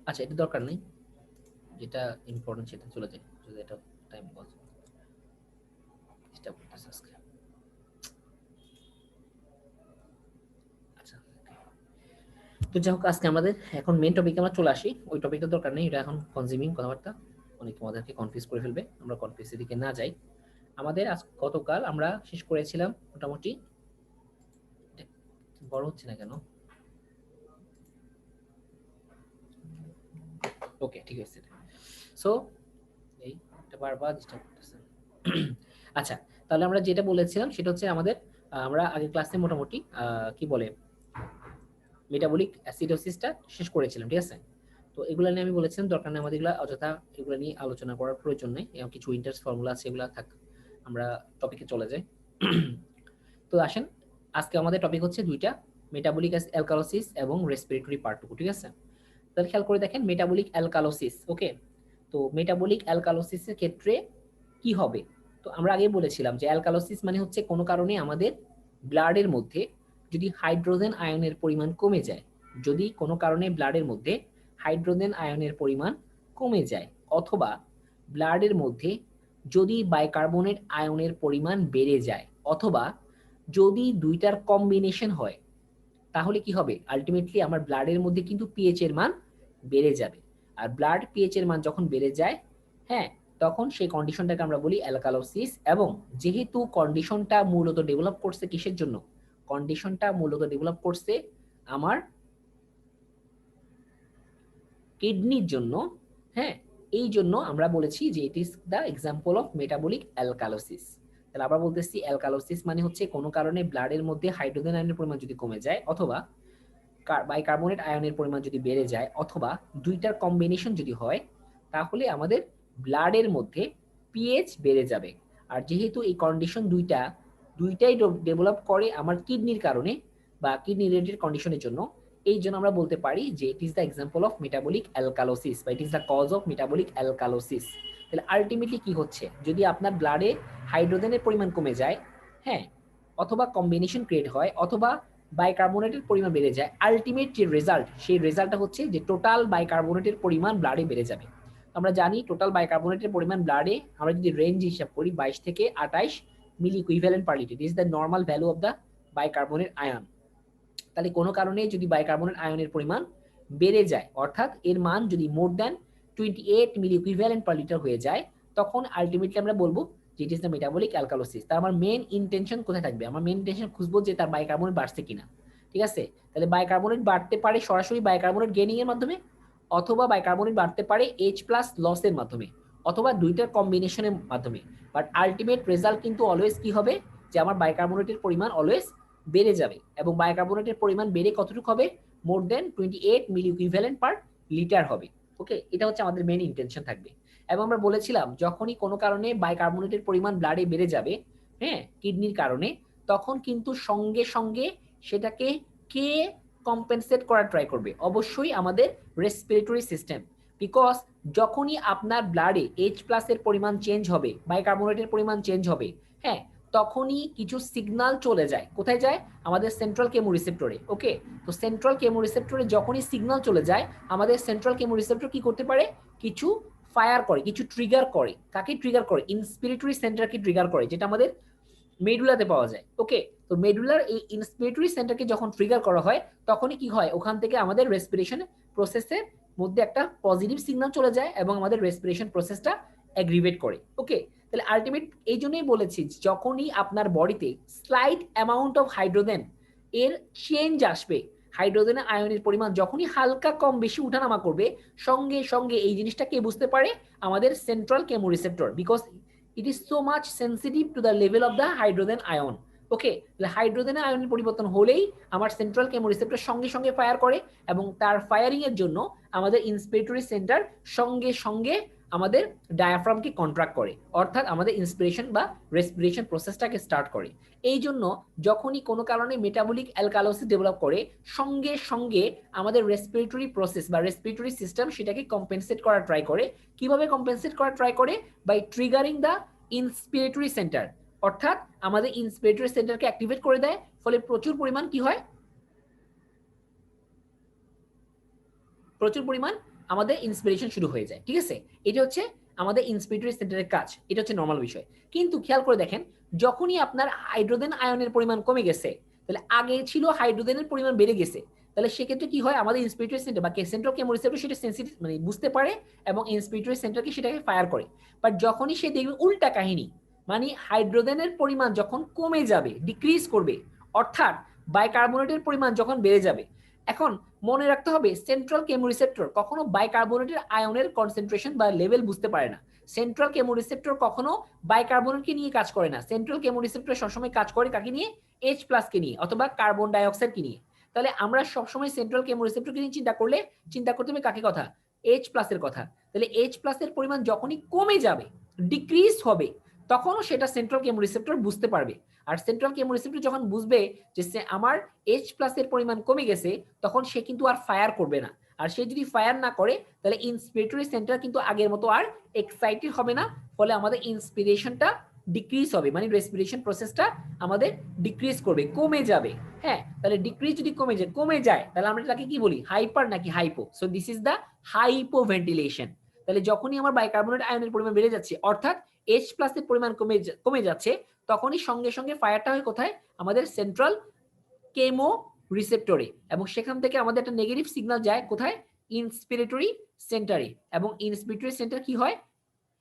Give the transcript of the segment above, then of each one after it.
আচ্ছা এটা দরকার নেই, যেটা ইম্পর্টেন্ট সেটা চলে যায়, যদি এটা টাইম বল ডিস্টার্ব করতেছে আজকে। আচ্ছা তো যাই হোক, আজকে আমাদের এখন মেন টপিকে আমরা চলে আসি। ওই টপিকটা দরকার নেই, এটা এখন কনজিউমিং কথাবার্তা, অনেক আমাদেরকে কনফিউজ করে ফেলবে, আমরা কনফিউজের দিকে না যাই। আমাদের আজ গতকাল আমরা শেষ করেছিলাম মোটামুটি, বড় হচ্ছে না কেন, ওকে ঠিক আছে। সো এইটা বারবার ডিস্টার্ব করতেছে। আচ্ছা তাহলে আমরা যেটা বলেছিলাম সেটা হচ্ছে আমাদের আমরা আগের ক্লাসে মোটামুটি কি বলে মেটাবলিক অ্যাসিডোসিসটা শেষ করেছিলাম, ঠিক আছে। তো এগুলো নিয়ে আমি বলেছিলাম দরকার নেই আমাদের এগুলো অযথা এগুলো নিয়ে আলোচনা করার প্রয়োজন নেই, এবং কিছু ইন্টারেস্ট ফর্মুলা আছে এগুলো থাক, আমরা টপিকে চলে যাই। তো আসেন, আজকে আমাদের টপিক হচ্ছে দুইটা, মেটাবলিক অ্যালকালোসিস এবং রেসপিরেটরি পার্টটুকু, ঠিক আছে। তাহলে খেয়াল করে দেখেন মেটাবলিক অ্যালকালোসিস, ওকে। তো মেটাবলিক অ্যালকালোসিসের ক্ষেত্রে কি হবে, তো আমরা আগে বলেছিলাম যে অ্যালকালোসিস মানে হচ্ছে কোনো কারণে আমাদের ব্লাডের মধ্যে যদি হাইড্রোজেন আয়নের পরিমাণ কমে যায়, যদি কোনো কারণে ব্লাডের মধ্যে হাইড্রোজেন আয়নের পরিমাণ কমে যায়, অথবা ব্লাডের মধ্যে যদি বাইকার্বনেট আয়নের পরিমাণ বেড়ে যায়, অথবা যদি দুইটার কম্বিনেশন হয়, তাহলে কি হবে আলটিমেটলি আমার ব্লাডের মধ্যে কিন্তু পিএইচ এর মান বেড়ে যাবে। আর ব্লাড পিএইচ এর মান যখন বেড়ে যায়, হ্যাঁ, তখন সেই কন্ডিশনটাকে আমরা বলি অ্যালকালোসিস। এবং যেহেতু কন্ডিশনটা মূলত ডেভেলপ করছে কিসের জন্য, কন্ডিশনটা মূলত ডেভেলপ করছে আমার কিডনির জন্য, হ্যাঁ, এই জন্য আমরা বলেছি যে it is the example of metabolic alkalosis. তাহলে আবার বলতেছি অ্যালকালোসিস মানে হচ্ছে কোনো কারণে ব্লাডের মধ্যে হাইড্রোজেন আয়নের পরিমাণ যদি কমে যায়, অথবা বাইকার্বনেট আয়নের পরিমাণ যদি বেড়ে যায়, অথবা দুইটার কম্বিনেশন যদি হয়, তাহলে আমাদের ব্লাডের মধ্যে পিএইচ বেড়ে যাবে। আর যেহেতু এই কন্ডিশন দুইটাই ডেভেলপ করে আমার কিডনির কারণে বা কিডনি রিলেটেড কন্ডিশনের জন্য, এই জন্য আমরা বলতে পারি যে it is the example of metabolic alkalosis বা it is the cause of metabolic alkalosis. তাহলে আলটিমেটলি কি হচ্ছে, যদি আপনার ব্লাডে হাইড্রোজেনের পরিমাণ কমে যায়, হ্যাঁ, অথবা কম্বিনেশন ক্রিয়েট হয়, অথবা বাইকার্বনেটের পরিমাণ বেড়ে যায়, আলটিমেট যে রেজাল্ট, সেই রেজাল্টটা হচ্ছে যে টোটাল বাইকার্বনেটের পরিমাণ ব্লাডে বেড়ে যাবে। আমরা জানি টোটাল বাইকার্বনেটের পরিমাণ ব্লাডে আমরা যদি রেঞ্জ হিসাব করি 22 থেকে 28 milli equivalent per litre, is the normal value of the bicarbonate ion. তাহলে কোনো কারণে যদি বাইকার্বনেট আয়নের পরিমাণ বেড়ে যায়, অর্থাৎ এর মান যদি more than 28 milli equivalent per litre হয়ে যায়, তখন আলটিমেটলি আমরা বলবো যে it is the metabolic alkalosis. তার আমার মেন ইন্টেনশন কোথায় থাকবে, আমার মেন ইন্টেনশন খুঁজবো যে তার বাইকার্বনেট বাড়ছে কিনা, ঠিক আছে। তাহলে বাইকার্বনেট বাড়তে পারে সরাসরি বাইকার্বনেট গেইনিং এর মাধ্যমে, অথবা বাইকার্বনেট বাড়তে পারে এইচ প্লাস লসের মাধ্যমে, অথবা দুইটার কম্বিনেশনের মাধ্যমে। বাট আলটিমেট রেজাল্ট কিন্তু অলওয়েজ কি হবে, যে আমার বাইকার্বনেটের পরিমাণ অলওয়েজ বেড়ে যাবে। এবং বাইকার্বনেটের পরিমাণ বেড়ে কতটুকু হবে, মোর দেন 28 মিলি ইকুইভ্যালেন্ট পার লিটার হবে। ওকে, এটা হচ্ছে আমাদের মেন ইন্টেনশন থাকবে। এবং আমরা বলেছিলাম যখনই কোনো কারণে বাইকার্বনেটের পরিমাণ ব্লাডে বেড়ে যাবে, হ্যাঁ, কিডনির কারণে, তখন কিন্তু সঙ্গে সঙ্গে সেটাকে কে কম্পেনসেট করার ট্রাই করবে, অবশ্যই আমাদের রেসপিরেটরি সিস্টেম। বিকজ যখনই আপনার ব্লাডে এইচ প্লাসের পরিমাণ চেঞ্জ হবে, বাইকার্বনেটের পরিমাণ চেঞ্জ হবে, হ্যাঁ, তখনই কিছু সিগনাল চলে যায়, কোথায় যায়, আমাদের সেন্ট্রাল কেমো রিসেপ্টরে। ওকে, তো সেন্ট্রাল কেমো রিসেপ্টরে যখনই সিগনাল চলে যায়, আমাদের সেন্ট্রাল কেমো রিসেপ্টর কি করতে পারে, কিছু ফায়ার করে, কিছু ট্রিগার করে। কাকে ট্রিগার করে, ইন্সপিরেটরি সেন্টারকে ট্রিগার করে, যেটা আমাদের মেডুলাতে পাওয়া যায়। ওকে, তো মেডুলার এই ইন্সপিরেটরি সেন্টারকে যখন ট্রিগার করা হয়, তখনই কি হয়, ওখান থেকে আমাদের রেসপিরেশন প্রসেসের মধ্যে একটা পজিটিভ সিগন্যাল চলে যায় এবং আমাদের রেসপিরেশন প্রসেসটা অ্যাগ্রিভেট করে। ওকে, তাহলে আলটিমেট এই জন্যই বলেছি যখনই আপনার বডিতে স্লাইট অ্যামাউন্ট অফ হাইড্রোজেন এর চেঞ্জ আসবে, হাইড্রোজেনের আয়নের পরিমাণ যখনই হালকা কম বেশি উঠানামা করবে, সঙ্গে সঙ্গে এই জিনিসটা কে বুঝতে পারে, আমাদের central chemoreceptor, because it is so much sensitive to the level of the hydrogen ion. ওকে, তাহলে হাইড্রোজেনের আয়নের পরিবর্তন হলেই আমার সেন্ট্রাল কেমোরিসেপ্টর সঙ্গে সঙ্গে ফায়ার করে, এবং তার ফায়ারিং এর জন্য আমাদের ইন্সপিরেটরি সেন্টার সঙ্গে সঙ্গে আমাদের ডায়াফ্রামকে কন্ট্রাক্ট করে, অর্থাৎ আমাদের ইন্সপিরেশন বা রেসপিরেশন প্রসেসটাকে স্টার্ট করে। এই জন্য যখনই কোনো কারণে মেটাবলিক অ্যালকালোসিস ডেভেলপ করে, সঙ্গে সঙ্গে আমাদের রেসপিরেটরি প্রসেস বা রেসপিরেটরি সিস্টেম সেটাকে কম্পেনসেট করার ট্রাই করে। কিভাবে কম্পেনসেট করার ট্রাই করে, বাই ট্রিগারিং দ্য ইন্সপিরেটরি সেন্টার, অর্থাৎ আমাদের ইন্সপিরেটরি সেন্টারকে অ্যাক্টিভেট করে দেয়। ফলে প্রচুর পরিমাণ কি হয়, প্রচুর পরিমাণ আমাদের ইন্সপিরেশন শুরু হয়ে যায়। ঠিক আছে, এটা হচ্ছে আমাদের ইন্সপিরেটরি সেন্টারের কাজ, এটা হচ্ছে নর্মাল বিষয়। কিন্তু খেয়াল করে দেখেন, যখনই আপনার হাইড্রোজেন আয়নের পরিমাণ কমে গেছে, তাহলে আগে ছিল হাইড্রোজেনের পরিমাণ বেড়ে গেছে, তাহলে সেক্ষেত্রে কি হয়, আমাদের ইন্সপিরেটরি সেন্টার বা সেন্ট্রাল কেমোরিসেপ্টর সেটা সেন্সিটিভ মানে বুঝতে পারে এবং ইন্সপিরেটরি সেন্টারকে সেটাকে ফায়ার করে। বাট যখনই সে দেখবে উল্টা কাহিনী, মানে হাইড্রোজেনের পরিমাণ যখন কমে যাবে, ডিক্রিজ করবে, অর্থাৎ বাইকার্বনেটের পরিমাণ যখন বেড়ে যাবে, এখন মনে রাখতে হবে সেন্ট্রাল কেমোরিসেপ্টর কখনো বাইকার্বনেটের আয়নের কনসেন্ট্রেশন বা লেভেল বুঝতে পারে না। সেন্ট্রাল কেমোরিসেপ্টর কখনো বাইকার্বনেটকে নিয়ে কাজ করে না। সেন্ট্রাল কেমোরিসেপ্টর সবসময় কাজ করে কাকে নিয়ে? H প্লাসকে নিয়ে অথবা কার্বন ডাইঅক্সাইডকে নিয়ে। তাহলে আমরা সবসময় সেন্ট্রাল কেমোরিসেপ্টরকে নিয়ে চিন্তা করলে চিন্তা করতে হবে কাকে কথা? H প্লাসের কথা। তাহলে H প্লাসের পরিমাণ যখনই কমে যাবে, ডিক্রিজ হবে, তখনও সেটা সেন্ট্রাল কেমোরিসেপ্টর বুঝতে পারবে। আর সেন্ট্রাল কেমোরিসেপ্টর যখন বুঝবে যে আমার H প্লাসের পরিমাণ কমে গেছে, তখন সে কিন্তু আর ফায়ার করবে না। আর সে যদি ফায়ার না করে, তাহলে ইন্সপিরেটরি সেন্টার কিন্তু আগের মতো আর এক্সাইটেড হবে না, ফলে আমাদের ইন্সপিরেশনটা ডিক্রিজ হবে, মানে রেসপিরেশন প্রসেসটা আমাদের ডিক্রিজ করবে, কমে যাবে। হ্যাঁ, তাহলে ডিক্রিজ যদি কমে যায় তাহলে আমরা এটাকে কি বলি? হাইপার নাকি hypo? So this is the hypo ventilation. তাহলে যখনই আমার বাইকার্বনেট আয়নের পরিমাণ বেড়ে যাচ্ছে, অর্থাৎ H প্লাসের পরিমাণ কমে যাচ্ছে, তখনই সঙ্গে সঙ্গে ফায়ারটা হয় কোথায়? আমাদের সেন্ট্রাল কেমো রিসেপ্টরে, এবং সেখান থেকে আমাদের একটা নেগেটিভ সিগন্যাল যায় কোথায়? ইন্সপিরেটরি সেন্টারে, এবং ইন্সপিরেটরি সেন্টার কি হয়?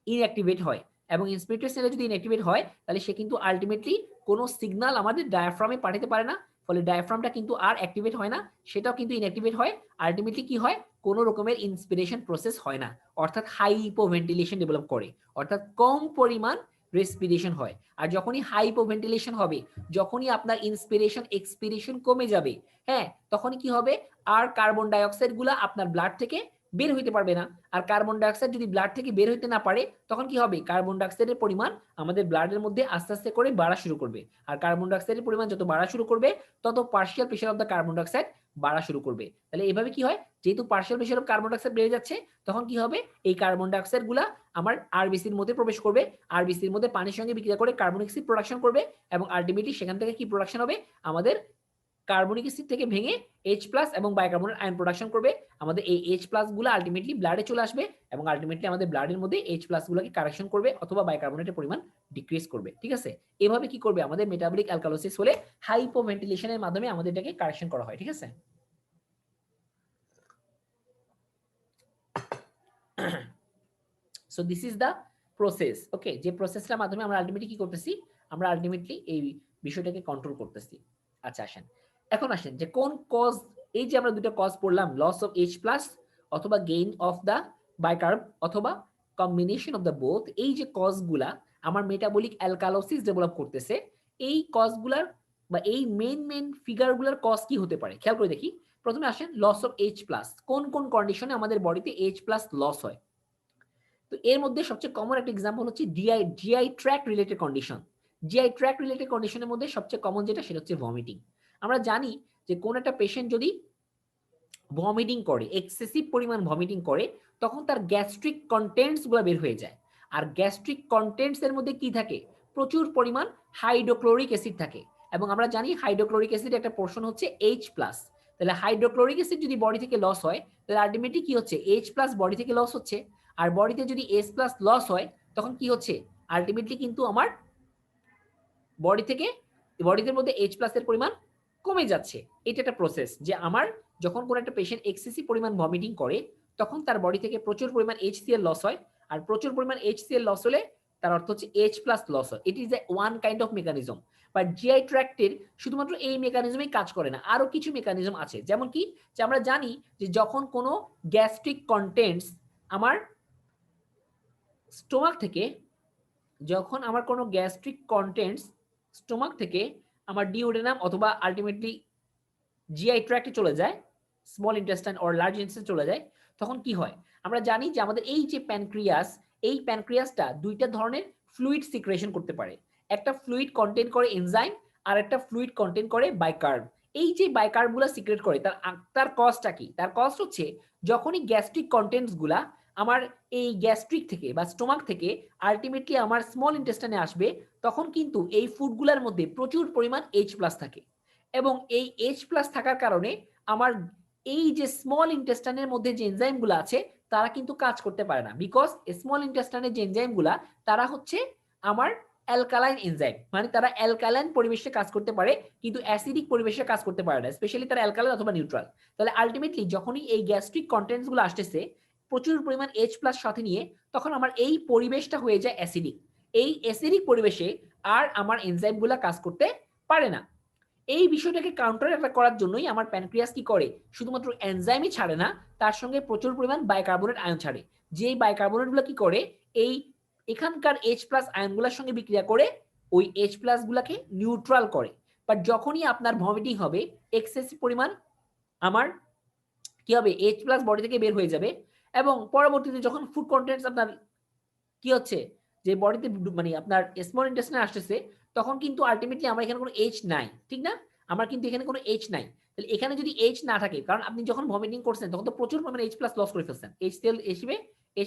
ইনঅ্যাক্টিভেট হয়। এবং ইন্সপিরেটরি সেন্টার যদি ইনঅ্যাক্টিভেট হয়, তাহলে সে কিন্তু আলটিমেটলি কোনো সিগন্যাল আমাদের ডায়াফ্রামে পাঠাতে পারে না, ফলে ডায়াফ্রামটা কিন্তু আর অ্যাক্টিভেট হয় না, সেটাও কিন্তু ইনঅ্যাক্টিভেট হয়। আলটিমেটলি কি হয়? কোনো রকমের ইন্সপিরেশন প্রসেস হয় না, অর্থাৎ হাইপোভেন্টিলেশন ডেভেলপ করে, অর্থাৎ কম পরিমাণ রেসপিরেশন হয়। আর যখনই হাইপোভেন্টিলেশন হবে, যখনই আপনার ইন্সপিরেশন এক্সপিরেশন কমে যাবে, হ্যাঁ, তখনই কি হবে? আর কার্বন ডাইঅক্সাইড গুলা আপনার ব্লাড থেকে বের হইতে পারবে না। আর কার্বন ডাইঅক্সাইড যদি ব্লাড থেকে বের হইতে না পারে, তখন কি হবে? কার্বন ডাইঅক্সাইডের পরিমাণ আমাদের ব্লাডের মধ্যে আস্তে আস্তে করে বাড়া শুরু করবে। আর কার্বন ডাইঅক্সাইডের পরিমাণ যত বাড়া শুরু করবে, তত partial pressure of the carbon dioxide বাড়া শুরু করবে। তাহলে এভাবে কি হয়? যেহেতু partial pressure of carbon dioxide বেড়ে যাচ্ছে, তখন কি হবে? এই কার্বন ডাইঅক্সাইড গুলা আমার আরবিসির মধ্যে প্রবেশ করবে, আরবিসির মধ্যে পানির সঙ্গে বিক্রিয়া করে কার্বনিক অ্যাসিড প্রোডাকশন করবে, এবং আলটিমেটলি সেখান থেকে কি প্রোডাকশন হবে? আমাদের কার্বনিক অ্যাসিড থেকে ভেঙে H প্লাস এবং বাইকার্বনেট আয়ন প্রোডাকশন করবে। আমাদের এই H প্লাস গুলো আলটিমেটলি ব্লাডে চলে আসবে, এবং আলটিমেটলি আমাদের ব্লাডের মধ্যে H প্লাস গুলোকে কারেকশন করবে অথবা বাইকার্বনেটের পরিমাণ ডিক্রিজ করবে। ঠিক আছে, এভাবে কি করবে? আমাদের মেটাবলিক অ্যালকালোসিস হলে হাইপোভেন্টিলেশনের মাধ্যমে আমাদের এটাকে কারেকশন করা হয়। ঠিক আছে, so this is the process. Okay, যে প্রসেসটার মাধ্যমে আমরা আলটিমেটলি কি করতেছি? আমরা আলটিমেটলি এই বিষয়টাকে কন্ট্রোল করতেছি। আচ্ছা, এখন আসেন যে কোন কজ, এই যে আমরা দুটো কজ পড়লাম, লস অফ H প্লাস অথবা গেইন অফ দ্য বাইকার্ব অথবা কম্বিনেশন অফ দ্য বোথ, এই যে কজগুলা আমার মেটাবলিক অ্যালকালোসিস ডেভেলপ করতেছে, এই কজগুলার বা এই মেইন ফিগারগুলার কজ কি হতে পারে? খেয়াল করে দেখি। প্রথমে আসেন লস অফ H প্লাস। কোন কোন কন্ডিশনে আমাদের বডিতে H প্লাস লস হয়? তো এর মধ্যে সবচেয়ে কমন একটা এক্সাম্পল হচ্ছে GI tract related condition. GI tract related কন্ডিশনের মধ্যে সবচেয়ে কমন যেটা, সেটা হচ্ছে ভমিটিং। আমরা জানি যে কোন একটা পেশেন্ট যদি ভমিটিং করে, এক্সেসিভ পরিমাণ ভমিটিং করে, তখন তার গ্যাস্ট্রিক কন্টেন্টস গুলো বের হয়ে যায়। আর গ্যাস্ট্রিক কন্টেন্টস এর মধ্যে কি থাকে? প্রচুর পরিমাণ হাইড্রোক্লোরিক অ্যাসিড থাকে, এবং আমরা জানি হাইড্রোক্লোরিক অ্যাসিড একটা পোর্শন হচ্ছে H প্লাস। তাহলে হাইড্রোক্লোরিক অ্যাসিড যদি বডি থেকে লস হয়, তাহলে আলটিমেটলি কি হচ্ছে? H প্লাস বডি থেকে লস হচ্ছে। আর বডিতে যদি H প্লাস লস হয়, তখন কি হচ্ছে? আলটিমেটলি কিন্তু আমার বডিতে মধ্যে H প্লাস এর পরিমাণ কমে যাচ্ছে। এটা একটা প্রসেস যে আমার যখন কোন একটা পেশেন্ট এক্সেসিভ পরিমাণ ভমিটিং করে, তখন তার বডি থেকে প্রচুর পরিমাণ HCl লস হয়। আর প্রচুর পরিমাণ HCl লস হলে তার অর্থ হচ্ছে H প্লাস লস হয়। It is a one kind of mechanism. But GI ট্র্যাক্টের শুধুমাত্র এই মেকানিজমেই কাজ করে না, আরো কিছু মেকানিজম আছে। যেমন কি, যে আমরা জানি যে যখন কোনো গ্যাস্ট্রিক কন্টেন্টস আমার স্টোমাক থেকে, যখন আমার কোনো গ্যাস্ট্রিক কন্টেন্টস স্টোমাক থেকে আমার ডিওডেনাম অথবা আলটিমেটলি জিআই ট্র্যাক্টে চলে যায়, small intestine or large intestine চলে যায়, তখন কি হয়? আমরা জানি যে আমাদের এই যে প্যানক্রিয়াস, এই প্যানক্রিয়াসটা দুইটা ধরনের ফ্লুইড সিক্রেশন করতে পারে। একটা ফ্লুইড কন্টেন্ট করে এনজাইম, আর একটা ফ্লুইড কন্টেন্ট করে বাইকার্ব। এই যে বাইকার্বগুলো সিক্রেট করে, তার কজটা কি? তার কজ হচ্ছে যখনই গ্যাস্ট্রিক কন্টেন্টস গুলা আমার এই গ্যাস্ট্রিক থেকে বা স্টোমাক থেকে আলটিমেটলি আমার স্মল ইন্টেস্টাইনে আসবে, তখন কিন্তু এই ফুডগুলোর মধ্যে প্রচুর পরিমাণ H প্লাস থাকে, এবং এই H প্লাস থাকার কারণে আমার এই যে স্মল ইন্টেস্টাইনের মধ্যে যে এনজাইমগুলো আছে, তারা কিন্তু কাজ করতে পারে না, বিকজ স্মল ইন্টেস্টাইনের যে এনজাইমগুলা তারা হচ্ছে আমার অ্যালকালাইন এনজাইম, মানে তারা অ্যালকালাইন পরিবেশে কাজ করতে পারে কিন্তু অ্যাসিডিক পরিবেশে কাজ করতে পারে না, স্পেশালি তারা অ্যালকালাইন অথবা নিউট্রাল। তাহলে আলটিমেটলি যখনই এই গ্যাস্ট্রিক কন্টেন্টস গুলো আসতেছে প্রচুর পরিমাণ H+ সাথে নিয়ে, তখন আমার এই পরিবেশটা হয়ে যায় অ্যাসিডিক। এই অ্যাসিডিক পরিবেশে আর আমার এনজাইমগুলো কাজ করতে পারে না। এই বিষয়টাকে কাউন্টার অ্যাটাক করার জন্যই আমার প্যানক্রিয়াস কি করে, শুধুমাত্র এনজাইমই ছাড়ে না, তার সঙ্গে প্রচুর পরিমাণ বাইকার্বনেট আয়ন ছাড়ে। যেই বাইকার্বনেটগুলো কি করে, এই এখানকার H+ আয়নগুলোর সঙ্গে বিক্রিয়া করে ওই H+ গুলাকে নিউট্রাল করে। বাট যখনই আপনার ভমিটিং হবে, এক্সেসিভ পরিমাণ আমার কি হবে, H+ বডি থেকে বের হয়ে যাবে, এবং পরবর্তীতে যখন ফুড কন্টেন্টস আপনার কি হচ্ছে যে বডিতে মানে আপনার স্মল ইন্টেস্টাইনে আসতেছে, তখন কিন্তু আলটিমেটলি আমার এখানে কোনো H নাই, ঠিক না? আমার কিন্তু এখানে কোনো H নাই। তাহলে এখানে যদি H না থাকে, কারণ আপনি যখন ভমিটিং করছেন তখন তো প্রচুর পরিমাণে H+ লস করে ফেলছেন, HCl হিসেবে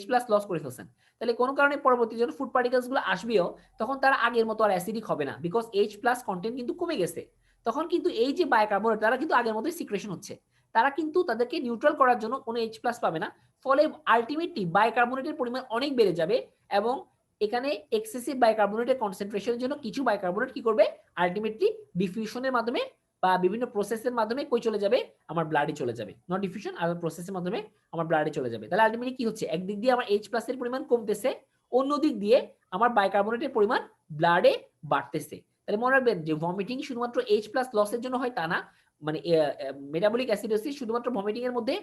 H+ লস করে ফেলছেন। তাহলে কোনো কারণে পরবর্তী যখন ফুড পার্টিকেলস গুলো আসবেও, তখন তারা আগের মতো আর অ্যাসিডিক হবে না, বিকজ H+ কন্টেন্ট কিন্তু কমে গেছে। তখন কিন্তু এই যে বাইকার্বনেট তারা কিন্তু আগের মতোই সিক্রেশন হচ্ছে, তারা কিন্তু তাদেরকে নিউট্রাল করার জন্য কোনো H+ পাবে না। ফলে আলটিমেটলি বাইকার্বনেটের পরিমাণ অনেক বেড়ে যাবে, এবং এখানে এক্সেসিভ বাইকার্বনেটের কনসেন্ট্রেশনের জন্য কিছু বাইকার্বনেট কি করবে, আলটিমেটলি ডিফিউশনের মাধ্যমে বা বিভিন্ন প্রসেসের মাধ্যমে কই চলে যাবে, আমার ব্লাডে চলে যাবে, নট ডিফিউশন, আর প্রসেসের মাধ্যমে আমার ব্লাডে চলে যাবে। তাহলে আলটিমেটলি কি হচ্ছে, একদিক দিয়ে আমার H+ এর পরিমাণ কমতেছে, অন্য দিক দিয়ে আমার বাইকার্বনেটের পরিমাণ ব্লাডে বাড়তেছে। তাহলে মনে রাখবেন যে ভমিটিং শুধুমাত্র H+ লসের জন্য হয় তা না, মানে মেটাবলিক অ্যাসিডোসিস শুধুমাত্র ভমিটিং এর মধ্যে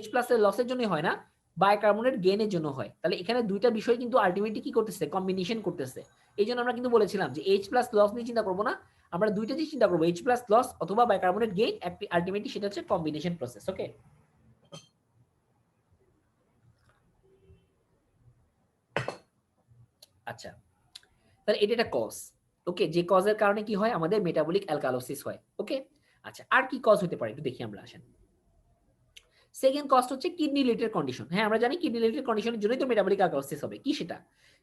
H+ এর লসের জন্যই হয় না, বাইকার্বনেট গেইনের জন্য হয়। তাহলে এখানে দুইটা বিষয় কিন্তু আলটিমেটলি কি করতেছে, কম্বিনেশন করতেছে। এই জন্য আমরা কিন্তু বলেছিলাম যে H+ লস নিয়ে চিন্তা করবো না, আমরা দুইটা জিনিস চিন্তা করবো, H+ লস অথবা বাইকার্বনেট গেইন, আলটিমেটলি সেটা হচ্ছে কম্বিনেশন প্রসেস। ওকে, আচ্ছা, তাহলে এটা একটা কজ। ওকে, যে কজের কারণে কি হয়, আমাদের মেটাবলিক অ্যালকালোসিস হয়। ওকে, আচ্ছা, আর কি কজ হতে পারে একটু দেখি আমরা, আসেন। সেকেন্ড কজ হচ্ছে কিডনি রিলেটেড কন্ডিশন। হ্যাঁ, আমরা জানি কিডনি রিলেটেড কন্ডিশনের জন্যই তো মেটাবলিক অ্যালকালোসিস হবে। কি সেটা?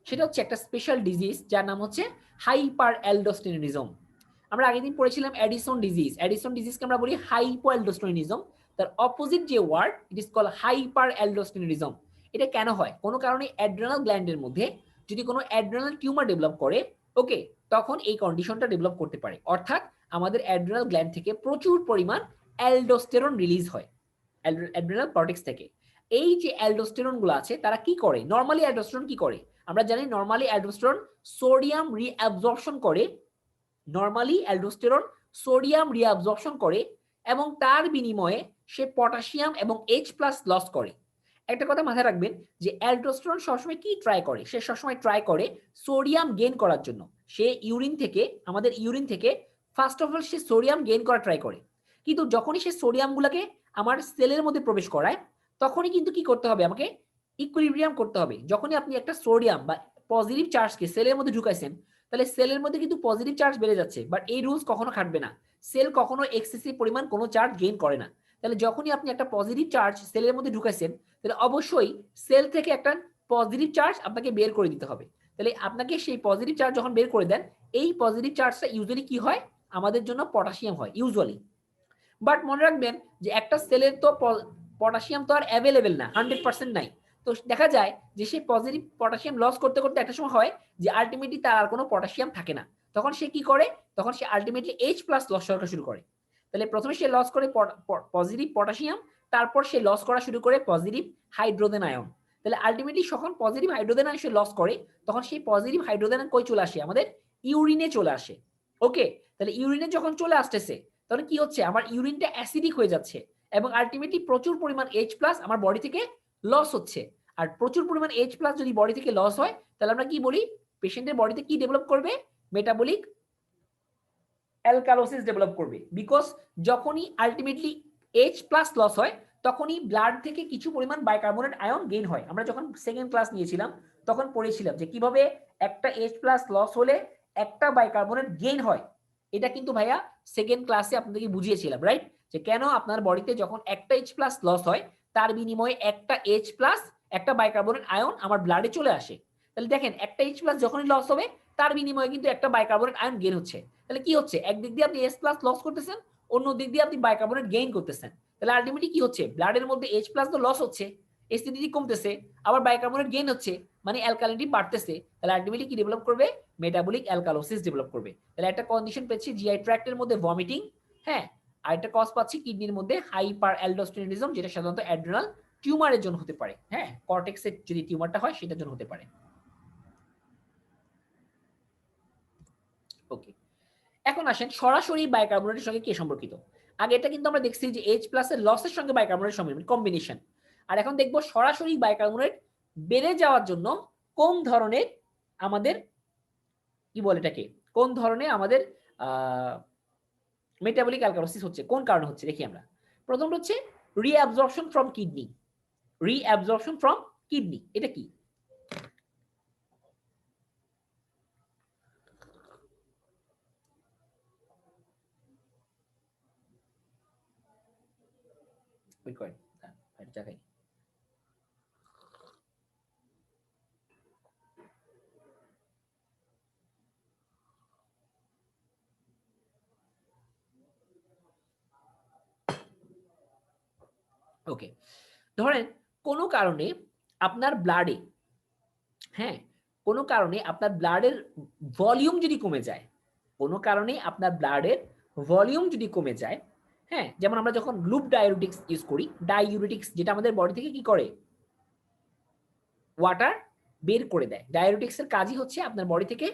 সেটা হচ্ছে একটা স্পেশাল ডিজিজ যার নাম হচ্ছে হাইপার অ্যালডোস্টেরিনিজম। আমরা আগের দিন পড়েছিলাম অ্যাডিসন ডিজিজ। অ্যাডিসন ডিজিজকে আমরা বলি হাইপো অ্যালডোস্টেরিনিজম। তার অপোজিট যে word, it is call hyper aldosteronism. এটা কেন হয়? কোনো কারণে অ্যাড্রেনাল গ্ল্যান্ডের মধ্যে যদি কোনো অ্যাড্রেনাল টিউমার ডেভেলপ করে, ওকে, তখন এই কন্ডিশনটা ডেভেলপ করতে পারে। অর্থাৎ আমাদের অ্যাড্রেনাল গ্ল্যান্ড থেকে প্রচুর পরিমাণ অ্যালডোস্টেরন রিলিজ হয় অ্যাড্রেনাল কর্টেক্স থেকে। এই যে অ্যালডোস্টেরন গুলো আছে তারা কি করে, নরমালি অ্যালডোস্টেরন কি করে, আমরা জানি নরমালি অ্যালডোস্টেরন সোডিয়াম রিঅ্যাবজর্পশন করে, নরমালি অ্যালডোস্টেরন সোডিয়াম রিঅ্যাবজর্পশন করে, এবং তার বিনিময়ে সে পটাশিয়াম এবং H+ লস করে। একটা কথা মাথায় রাখবেন যে অ্যালডোস্টেরন সবসময় কি ট্রাই করে, সে সবসময় ট্রাই করে সোডিয়াম গেইন করার জন্য। সে ইউরিন থেকে, আমাদের ইউরিন থেকে first of all say sodium gain করা ট্রাই করে, কিন্তু যখনই সে সোডিয়ামগুলোকে আমার সেলের মধ্যে প্রবেশ করায়, তখনই কিন্তু কি করতে হবে, আমাকে ইকুইলিব্রিয়াম করতে হবে। যখনই আপনি একটা সোডিয়াম বা পজিটিভ চার্জকে সেলের মধ্যে ঢুকাইছেন, তাহলে সেলের মধ্যে কিন্তু পজিটিভ চার্জ বেড়ে যাচ্ছে, বাট এই রুলস কখনো খাটবে না। সেল কখনো এক্সেসিভ পরিমাণ কোনো চার্জ গেইন করে না। তাহলে যখনই আপনি একটা পজিটিভ চার্জ সেলের মধ্যে ঢুকাইছেন, তাহলে অবশ্যই সেল থেকে একটা পজিটিভ চার্জ আপনাকে বের করে দিতে হবে। তাহলে আপনাকে সেই পজিটিভ চার্জ যখন বের করে দেন, এই পজিটিভ চার্জটা ইউজুয়ালি কি হয়, আমাদের জন্য পটাশিয়াম হয় ইউজুয়ালি। বাট মনে রাখবেন যে একটা সেলের তো পটাশিয়াম তো আর অ্যাভেলেবেল না, 100% নাই। তো দেখা যায় যে সে পজিটিভ পটাশিয়াম লস করতে করতে একটা সময় হয় যে আলটিমেটলি তার আর কোনো পটাশিয়াম থাকে না। তখন সে কি করে, তখন সে আলটিমেটলি H+ লস করা শুরু করে। তাহলে প্রথমে সে লস করে পজিটিভ পটাশিয়াম, তারপর সে লস করা শুরু করে পজিটিভ হাইড্রোজেন আয়ন। তাহলে আলটিমেটলি যখন পজিটিভ হাইড্রোজেন আয়ন সে লস করে, তখন সেই পজিটিভ হাইড্রোজেন আয়ন কই চলে আসে, আমাদের ইউরিনে চলে আসে। ওকে, তাহলে ইউরিনে যখন চলে আসতেছে, তাহলে কি হচ্ছে, আমার ইউরিনটা অ্যাসিডিক হয়ে যাচ্ছে, এবং আলটিমেটলি প্রচুর পরিমাণ H+ আমার বডি থেকে লস হচ্ছে। আর প্রচুর পরিমাণ H+ যদি বডি থেকে লস হয়, তাহলে আমরা কি বলি, পেশেন্টের বডিতে কি ডেভেলপ করবে, মেটাবলিক অ্যালকালোসিস ডেভেলপ করবে। বিকজ যখনই আলটিমেটলি H+ লস হয়, তখনই ব্লাড থেকে কিছু পরিমাণ বাইকার্বনেট আয়ন গেইন হয়। আমরা যখন সেকেন্ড ক্লাস নিয়েছিলাম তখন পড়েছিলাম যে কিভাবে একটা H+ লস হলে একটা বাইকার্বনেট গেইন হয়। এটা কিন্তু ভাইয়া সেকেন্ড ক্লাসে আপনাদেরকে বুঝিয়েছিলাম, রাইট? যে কেন আপনার বডিতে যখন একটা H+ লস হয়, তার বিনিময়ে একটা H+ একটা বাইকার্বনেট আয়ন আমার ব্লাডে চলে আসে। তাহলে দেখেন, একটা H+ যখনই লস হবে, তার বিনিময়ে কিন্তু একটা বাইকার্বনেট আয়ন গেইন হচ্ছে। তাহলে কি হচ্ছে, একদিক দিয়ে আপনি H+ লস করতেছেন, অন্য দিক দিয়ে আপনি বাইকার্বনেট গেইন করতেছেন। তাহলে আলটিমেটলি কি হচ্ছে, ব্লাডের মধ্যে H+ তো লস হচ্ছে, অ্যাসিডিটি কমতেছে, আবার বাইকার্বনেট গেইন হচ্ছে, মানে অ্যালকালিনিটি বাড়তেছে, তাহলে আলটিমেটলি কি ডেভেলপ করবে? মেটাবলিক অ্যালকালোসিস ডেভেলপ করবে। তাহলে একটা কন্ডিশন পেয়েছি জিআই ট্র্যাক্টের মধ্যে ভমিটিং, হ্যাঁ, আর একটা কজ পাচ্ছি কিডনির মধ্যে হাইপার অ্যালডোস্টেরনিজম, যেটা সাধারণত অ্যাড্রেনাল টিউমারের জন্য হতে পারে, হ্যাঁ, কর্টেক্সের যদি টিউমারটা হয় সেটার জন্য হতে পারে। ওকে, এখন আসেন সরাসরি বাইকার্বনেটের সঙ্গে কি সম্পর্কিত। আগে এটা কিন্তু আমরা দেখছি যে H+ এর লসের সঙ্গে বাইকার্বনেটের সম্পর্ক কম্বিনেশন, আর এখন দেখব সরাসরি বাইকার্বনেট বেড়ে যাওয়ার জন্য কোন ধরনের আমাদের কি বলে এটাকে, কোন ধরনের আমাদের মেটাবলিক অ্যালকালোসিস হচ্ছে, কোন কারণে হচ্ছে দেখি আমরা। প্রথমটা হচ্ছে reabsorption from kidney. Reabsorption from kidney এটা কি? ওই করেন জায়গায়। ওকে, ধরেন কোনো কারণে আপনার ব্লাডে, হ্যাঁ, কোনো কারণে আপনার ব্লাডের ভলিউম যদি কমে যায়, কোনো কারণে আপনার ব্লাডের ভলিউম যদি কমে যায়, হ্যাঁ, যেমন আমরা যখন লুপ ডায়োরিটিক্স ইউজ করি, ডাইউরেটিক্স যেটা আমাদের বডি থেকে কি করে, ওয়াটার বের করে দেয়। ডায়োরিটিক্সের কাজই হচ্ছে আপনার বডি থেকে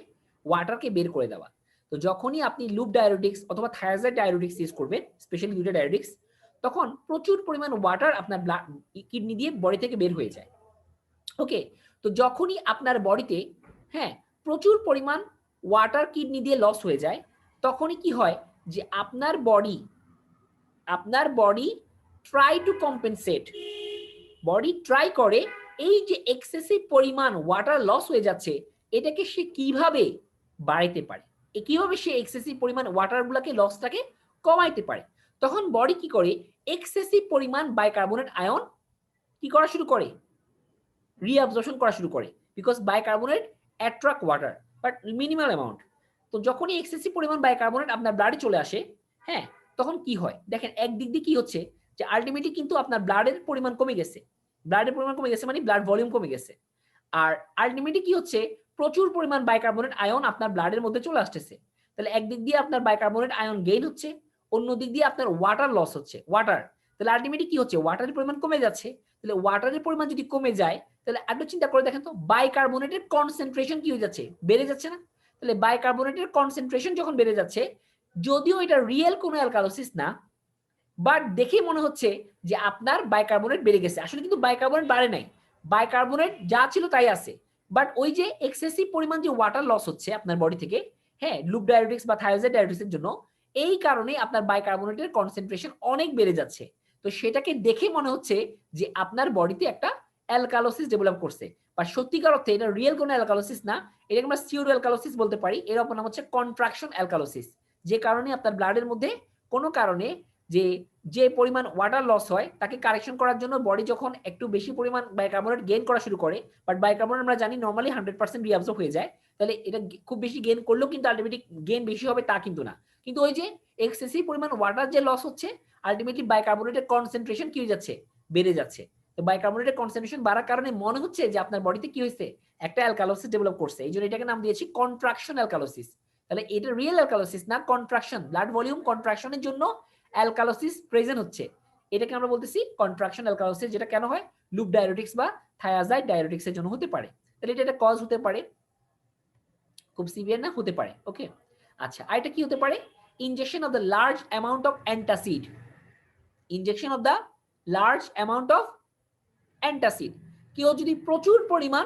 ওয়াটারকে বের করে দেওয়া। তো যখনই আপনি লুপ ডায়োরিটিক্স অথবা থায়াজাইড ডায়োরিটিক্স ইউজ করবেন, স্পেশালি ইউরিয়া ডায়োরিটিক্স, তখন প্রচুর পরিমাণ ওয়াটার আপনার কিডনি দিয়ে বডি থেকে বের হয়ে যায়। ওকে, তো যখনই আপনার বডিতে, হ্যাঁ, প্রচুর পরিমাণ ওয়াটার কিডনি দিয়ে লস হয়ে যায়, তখনই কি হয় যে আপনার body try to compensate, body try করে এই যে এক্সেসিভ পরিমাণ ওয়াটার লস হয়ে যাচ্ছে এটাকে সে কিভাবে বাড়াইতে পারে, কিভাবে সে এক্সেসিভ পরিমাণ ওয়াটারগুলোকে লসটাকে কমাইতে পারে। তখন বডি কি করে, এক্সেসিভ পরিমাণ বাইকার্বনেট আয়ন কি করা শুরু করে, রিঅ্যাবজর্পশন করা শুরু করে, because bicarbonate attract water but minimal amount. তো যখনই এক্সেসিভ পরিমাণ বাইকার্বনেট আপনার ব্লাডে চলে আসে, হ্যাঁ, তখন কি হয় দেখেন, একদিক দিয়ে কি হচ্ছে যে আলটিমেটলি কিন্তু আপনার ব্লাডের পরিমাণ কমে গেছে, ব্লাডের পরিমাণ কমে গেছে মানে ব্লাড ভলিউম কমে গেছে, আর আলটিমেটলি কি হচ্ছে, প্রচুর পরিমাণ বাইকার্বনেট আয়ন আপনার ব্লাডের মধ্যে চলে আসতেছে। তাহলে একদিক দিয়ে আপনার বাইকার্বনেট আয়ন গেইন হচ্ছে, অন্য দিক দিয়ে আপনার ওয়াটার লস হচ্ছে, ওয়াটার, তাহলে আলটিমেটলি কি হচ্ছে, ওয়াটারের পরিমাণ কমে যাচ্ছে। তাহলে ওয়াটারের পরিমাণ যদি কমে যায়, তাহলে একটু চিন্তা করে দেখেন তো, বাইকার্বনেটের কনসেন্ট্রেশন কি হয়ে যাচ্ছে, বেড়ে যাচ্ছে না? তাহলে বাইকার্বনেটের কনসেন্ট্রেশন যখন বেড়ে যাচ্ছে, যদিও এটা রিয়েল কোনো অ্যালকালোসিস না, বাট দেখে মনে হচ্ছে যে আপনার বাইকার্বনেট বেড়ে গেছে, আসলে কিন্তু বাইকার্বনেট বাড়ে নাই, বাইকার্বনেট যা ছিল তাই আছে, বাট ওই যে এক্সেসিভ পরিমাণ যে ওয়াটার লস হচ্ছে আপনার বডি থেকে, হ্যাঁ, লুপ ডায়োরিটিক্স বা থায়োজাইড ডায়োরিটিক্সের জন্য, এই কারণে আপনার বাইকার্বনেটের কনসেন্ট্রেশন অনেক বেড়ে যাচ্ছে। তো সেটাকে দেখে মনে হচ্ছে যে আপনার বডিতে একটা অ্যালকালোসিস ডেভেলপ করছে, বা সত্যিকার অর্থে এটা রিয়েল কোনো অ্যালকালোসিস না, এটাকে আমরা সিউডো অ্যালকালোসিস বলতে পারি, এর অপর নাম হচ্ছে কন্ট্রাকশন অ্যালকালোসিস, যে কারণে আপনার ব্লাডের মধ্যে কোনো কারণে যে যে পরিমাণ ওয়াটার লস হয় তাকে কারেকশন করার জন্য বডি যখন একটু বেশি পরিমাণ বাইকার্বনেট গেইন করা শুরু করে, বাট বাইকার্বনেট আমরা জানি নর্মালি 100% রিঅ্যাবজর্ব হয়ে যায়, তাহলে এটা খুব বেশি গেইন করলেও কিন্তু আলটিমেটলি গেইন বেশি হবে তা কিন্তু না, কিন্তু ওই যে এক্সেসিভ পরিমাণ ওয়াটার যে লস হচ্ছে, আলটিমেটলি বাইকার্বনেটের কনসেন্ট্রেশন কি হয়ে যাচ্ছে, বেড়ে যাচ্ছে। তো বাইকার্বনেটের কনসেন্ট্রেশন বাড়ার কারণে মনে হচ্ছে যে আপনার বডিতে কি হয়েছে, একটা অ্যালকালোসিস ডেভেলপ করছে, এই জন্য এটাকে নাম দিয়েছি কন্ট্রাকশন অ্যালকালোসিস। তাহলে এটা রিয়েল অ্যালকালোসিস না, কন্ট্রাকশন, ব্লাড ভলিউম কন্ট্রাকশনের জন্য অ্যালকালোসিস প্রেজেন্ট হচ্ছে, এটাকে আমরা বলতেছি কন্ট্রাকশন অ্যালকালোসিস, যেটা কেন হয়, লুপ ডায়োরিটিক্স বা থায়াজাইড ডায়োরিটিক্সের জন্য হতে পারে। তাহলে এটা একটা কজ হতে পারে, খুব সিভিয়ার না, হতে পারে। ওকে, আচ্ছা, আর এটা কি হতে পারে, injection of the large amount of antacid, injection of the large amount of antacid, কেউ যদি প্রচুর পরিমাণ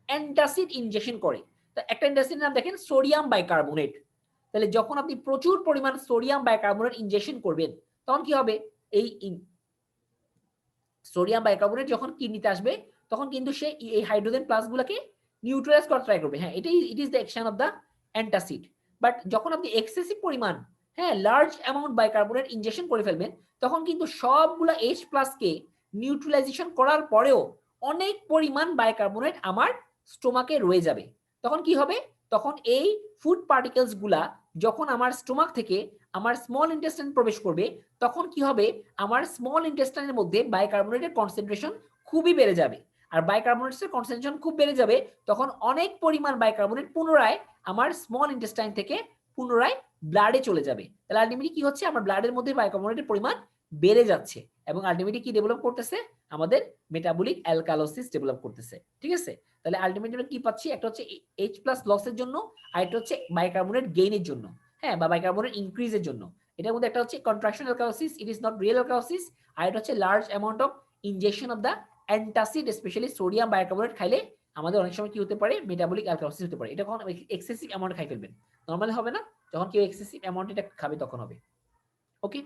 অ্যান্টাসিড ইনজেকশন করে, তো একটা অ্যান্টাসিডের নাম দেখেন সোডিয়াম বাইকার্বনেট, তাহলে যখন আপনি প্রচুর পরিমাণ সোডিয়াম বাইকার্বনেট ইনজেকশন করবেন, তখন কি হবে, এই সোডিয়াম বাইকার্বনেট যখন কিডনিতে আসবে, তখন কিন্তু সে এই হাইড্রোজেন প্লাস গুলোকে নিউট্রালাইজ করার ট্রাই করবে, হ্যাঁ, এটাই ইট is the action of the antacid. But যখন আপনি এক্সেসিভ পরিমাণ, হ্যাঁ, লার্জ অ্যামাউন্ট বাইকার্বনেট ইনজেকশন করে ফেলবেন, তখন কিন্তু সবগুলা H+ কে নিউট্রালাইজেশন করার পরেও অনেক পরিমাণ বাইকার্বনেট আমার স্টোমাকে রয়ে যাবে। তখন কি হবে, তখন এই ফুড পার্টিকেলস গুলা যখন আমার স্টোমাক থেকে আমার স্মল ইন্টেস্টাইন প্রবেশ করবে, তখন কি হবে, আমার স্মল ইন্টেস্টাইনের মধ্যে বাইকার্বনেটের কনসেন্ট্রেশন খুবই বেড়ে যাবে। আর বাইকার্বনেটসের কনসেন্ট্রেশন খুব বেড়ে যাবে, তখন অনেক পরিমাণ বাইকার্বনেট পুনরায় আমার স্মল ইন্টেস্টাইন থেকে পুনরায় ব্লাডে চলে যাবে। তাহলে আলটিমেটলি কি হচ্ছে, আমার ব্লাডের মধ্যে বাইকার্বনেটের পরিমাণ বেড়ে যাচ্ছে এবং আলটিমেটলি কি ডেভেলপ করতেছে, আমাদের মেটাবলিক অ্যালকালোসিস ডেভেলপ করতেছে। ঠিক আছে, তাহলে আলটিমেটলি আমরা কি পাচ্ছি, একটা হচ্ছে H+ লসের জন্য, আর একটা হচ্ছে বাইকার্বনেট গেইনের জন্য, হ্যাঁ, বা বাইকার্বনেট ইনক্রিজের জন্য। এটার মধ্যে একটা হচ্ছে contraction alkalosis, it is not real alkalosis, আর এটা হচ্ছে large amount of injection of the antacid, specially sodium bicarbonate খাইলে আমাদের অনেক সময় কি হতে পারে, মেটাবলিক অ্যালকালোসিস হতে পারে। এটা কখন এক্সেসিভ অ্যামাউন্ট খাই ফেলবেন, নরমালি হবে না, যখন কেউ এক্সেসিভ অ্যামাউন্ট এটা খাবে তখন হবে। ওকে,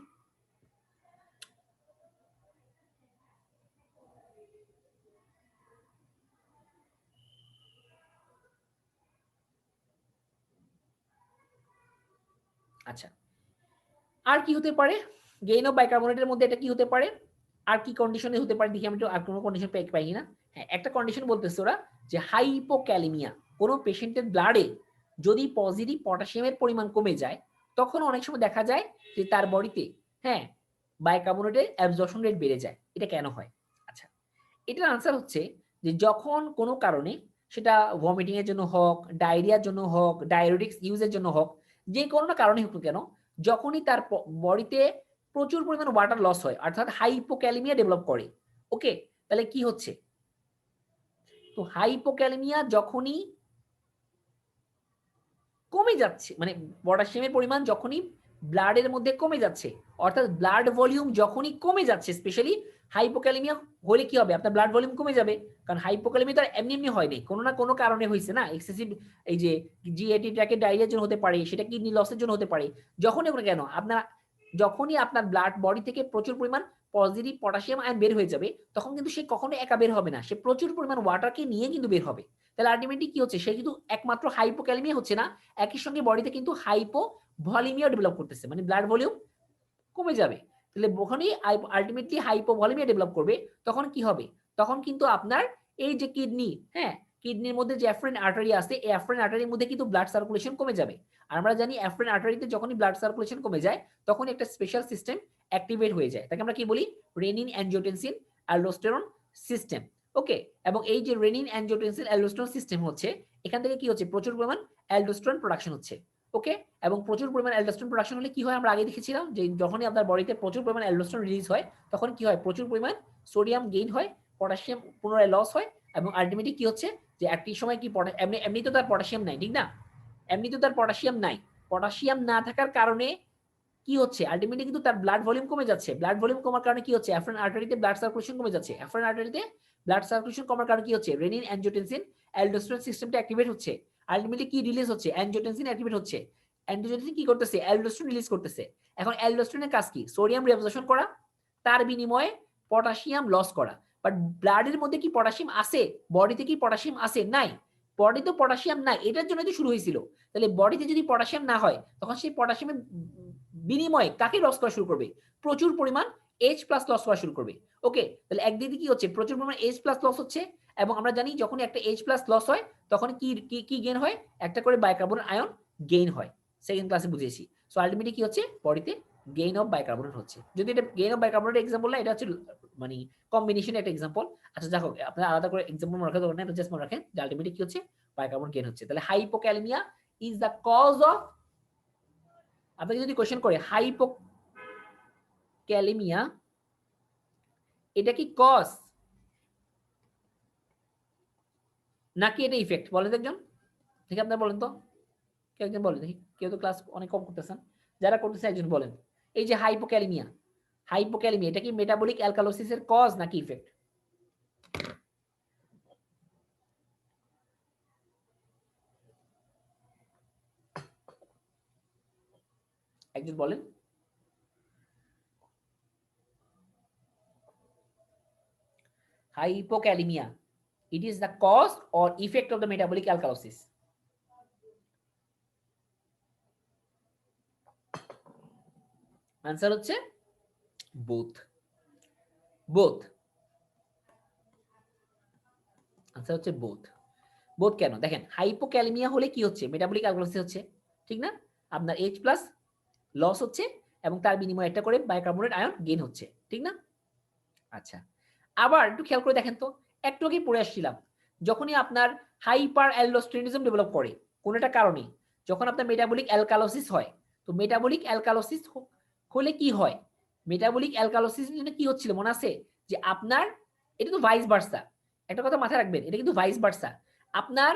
আচ্ছা, আর কি হতে পারে গেইন অফ বাইকার্বনেটের মধ্যে, এটা কি হতে পারে, আর কি কন্ডিশনে হতে পারে দেখি আমি একটু, আর কোনো কন্ডিশন পাই কিনা। হ্যাঁ, একটা কন্ডিশন বলতেছে ওরা যে হাইপোক্যালিমিয়া, কোনো পেশেন্টের ব্লাডে যদি পজিটিভ পটাশিয়ামের পরিমাণ কমে যায়, তখন অনেক সময় দেখা যায় যে তার বডিতে, হ্যাঁ, বাইকার্বনেটের অ্যাবজর্পশন রেট বেড়ে যায়। এটা কেন হয়? আচ্ছা, এটার আনসার হচ্ছে যে যখন কোনো কারণে, সেটা ভমিটিং এর জন্য হোক, ডায়রিয়ার জন্য হোক, ডায়োরেটিক্স ইউজের জন্য হোক, যে কোনো না কারণে হোক কেন, যখনই তার বডিতে প্রচুর পরিমাণ ওয়াটার লস হয়, অর্থাৎ হাইপোক্যালিমিয়া ডেভেলপ করে। ওকে, তাহলে কি হচ্ছে, তো হাইপোক্যালিমিয়া যখনই কমে যাচ্ছে, মানে পটাশিয়ামের পরিমাণ যখনই ব্লাডের মধ্যে কমে যাচ্ছে, অর্থাৎ ব্লাড ভলিউম যখনই কমে যাচ্ছে, স্পেশালি হাইপোক্যালিমিয়া হলে কি হবে, আপনার ব্লাড ভলিউম কমে যাবে, কারণ হাইপোক্যালিমিয়া তো এমনি এমনি হয়নি, কোনো না কোনো কারণে হয়েছে না, এক্সেসিভ এই যে জিএটি ট্র্যাকের ডায়রিয়ার জন্য হতে পারে, সেটা কিডনি লসের জন্য হতে পারে। যখনই কেন আপনার, যখনই আপনার ব্লাড বডি থেকে প্রচুর পরিমাণ পজিটিভ পটাশিয়াম আয়ন বের হয়ে যাবে, তখন কিন্তু সে কখনো একা বের হবে না, সে প্রচুর পরিমাণ ওয়াটারকে নিয়ে কিন্তু বের হবে। তাহলে আলটিমেটলি কি হচ্ছে, সে কিন্তু একমাত্র হাইপোক্যালিমিয়া হচ্ছে না, একই সঙ্গে বডিতে কিন্তু হাইপো ভলিমিয়া ডেভেলপ করতেছে, মানে ব্লাড ভলিউম কমে যাবে। তাহলে যখনই আলটিমেটলি হাইপোভলিমিয়া ডেভেলপ করবে, তখন কি হবে, তখন কিন্তু আপনার এই যে কিডনি, হ্যাঁ, কিডনির মধ্যে যে অ্যাফারেন্ট আর্টারি আছে, এই অ্যাফারেন্ট আর্টারির মধ্যে কিন্তু ব্লাড সার্কুলেশন কমে যাবে। আর আমরা জানি অ্যাফারেন্ট আর্টারিতে যখনই ব্লাড সার্কুলেশন কমে যায়, তখন একটা স্পেশাল সিস্টেম অ্যাক্টিভেট হয়ে যায়, তাকে আমরা কি বলি, রেনিন অ্যানজিওটেনসিন অ্যালডোস্টেরন সিস্টেম। ওকে, এবং এই যে রেনিন অ্যানজিওটেনসিন অ্যালডোস্টেরন সিস্টেম হচ্ছে, এখান থেকে কি হচ্ছে, প্রচুর পরিমাণ অ্যালডোস্টেরন প্রোডাকশন হচ্ছে। ওকে, এবং প্রচুর পরিমাণ অ্যালডোস্টেরন প্রোডাকশন হলে কি হয়, আমরা আগে দেখেছিলাম যে যখনই আপনার বডিতে প্রচুর পরিমাণ অ্যালডোস্টেরন রিলিজ হয়, তখন কি হয়, প্রচুর পরিমাণ সোডিয়াম গেইন হয়, পটাশিয়াম পুনরায় লস হয়, এবং আলটিমেটলি কি হচ্ছে, যে একটি সময় কি এমনি এমনি তো তার পটাশিয়াম নাই, ঠিক না, এমনি তো তার পটাশিয়াম নাই, পটাশিয়াম না থাকার কারণে কি হচ্ছে, আলটিমেটলি কিন্তু তার ব্লাড ভলিউম কমে যাচ্ছে, ব্লাড ভলিউম কমার কারণে কি হচ্ছে, অ্যাফারেন্ট আর্টারিতে ব্লাড সার্কুলেশন কমে যাচ্ছে, অ্যাফারেন্ট আর্টারিতে ব্লাড সার্কুলেশন কমার কারণে কি হচ্ছে, রেনিন অ্যানজিওটেনসিন অ্যালডোস্টেরন সিস্টেমটা অ্যাক্টিভেট হচ্ছে, আলটিমেটলি কি রিলিজ হচ্ছে, অ্যানজিওটেনসিন অ্যাক্টিভেট হচ্ছে, অ্যানজিওটেনসিন কি করতেছে, অ্যালডোস্টেরন রিলিজ করতেছে। এখন অ্যালডোস্টেরনের কাজ কি, সোডিয়াম রিঅ্যাবজর্পশন করা, তার বিনিময়ে পটাশিয়াম লস করা। বাট ব্লাডের মধ্যে কি পটাশিয়াম আছে, বডিতে কি পটাশিয়াম আছে, নাই, বডিতে পটাশিয়াম নাই, এটার জন্য তো শুরু হয়েছিল। তাহলে বডিতে যদি পটাশিয়াম না হয়, তখন সেই পটাশিয়ামের বিনিময়ে কাকে লস করা শুরু করবে, প্রচুর পরিমাণ H+ লস করা শুরু করবে। ওকে, তাহলে একদিকে কি হচ্ছে, প্রচুর পরিমাণ H+ লস হচ্ছে, এবং আমরা জানি যখন একটা H+ লস হয়, তখন কি কি গেইন হয়, একটা করে বাইকার্বনেট আয়ন গেইন হয়, সেকেন্ড ক্লাসে বুঝিয়েছি। সো আলটিমেটলি কি হচ্ছে, বডিতে গেইন অফ বাইকার্বনেট হচ্ছে। যদি এটা গেইন অফ বাইকার্বনেট এক্সাম্পল না, এটা হচ্ছে মানে কম্বিনেশন একটা এক্সাম্পল। আচ্ছা, দেখো আপনারা আলাদা করে এক্সাম্পল মনে রাখা দরকার নেই, জাস্ট মনে রাখেন যে আলটিমেটলি কি হচ্ছে, বাইকার্বনেট গেইন হচ্ছে। তাহলে hypokalaemia is the cause of, আপনাকে যদি কোশ্চেন করে হাইপোক্যালিমিয়া এটা কি কজ নাকি এটা ইফেক্ট, বলেন একজন, ঠিক আপনারা বলেন তো, কেউ একজন বলেন দেখি, কেউ তো ক্লাস অনেক কম করতেছেন, যারা করতেছেন একজন বলেন, এই যে হাইপোক্যালিমিয়া, হাইপোক্যালিমিয়া এটা কি মেটাবলিক অ্যালকালোসিসের কজ নাকি ইফেক্ট? একজন বলেন। Hypokalemia, it is the cause or effect of the metabolic alkalosis? Answer হচ্ছে বোথ, বোথ, আনসার হচ্ছে বোথ। বোথ কেন, দেখেন হাইপোক্যালিমিয়া হলে কি হচ্ছে, মেটাবলিক অ্যালকালোসিস হচ্ছে, ঠিক না, আপনার H+ লস হচ্ছে, এবং তার বিনিময়ে একটা করে বাইকার্বনেট আয়ন গেইন হচ্ছে, ঠিক না। আচ্ছা, আবার একটু খেয়াল করে দেখেন তো, একটু আগে পড়ে আসছিলাম, যখনই আপনার হাইপার অ্যালডোস্টেরনিজম ডেভেলপ করে কোন একটা কারণে, যখন আপনার মেটাবলিক অ্যালকালোসিস হয়, তো মেটাবলিক অ্যালকালোসিস হলে কি হয়, মেটাবলিক অ্যালকালোসিসের জন্য কি হচ্ছিল মনে আছে, যে আপনার এটা তো ভাইস ভার্সা, একটা কথা মাথায় রাখবেন, এটা কিন্তু ভাইস ভার্সা। আপনার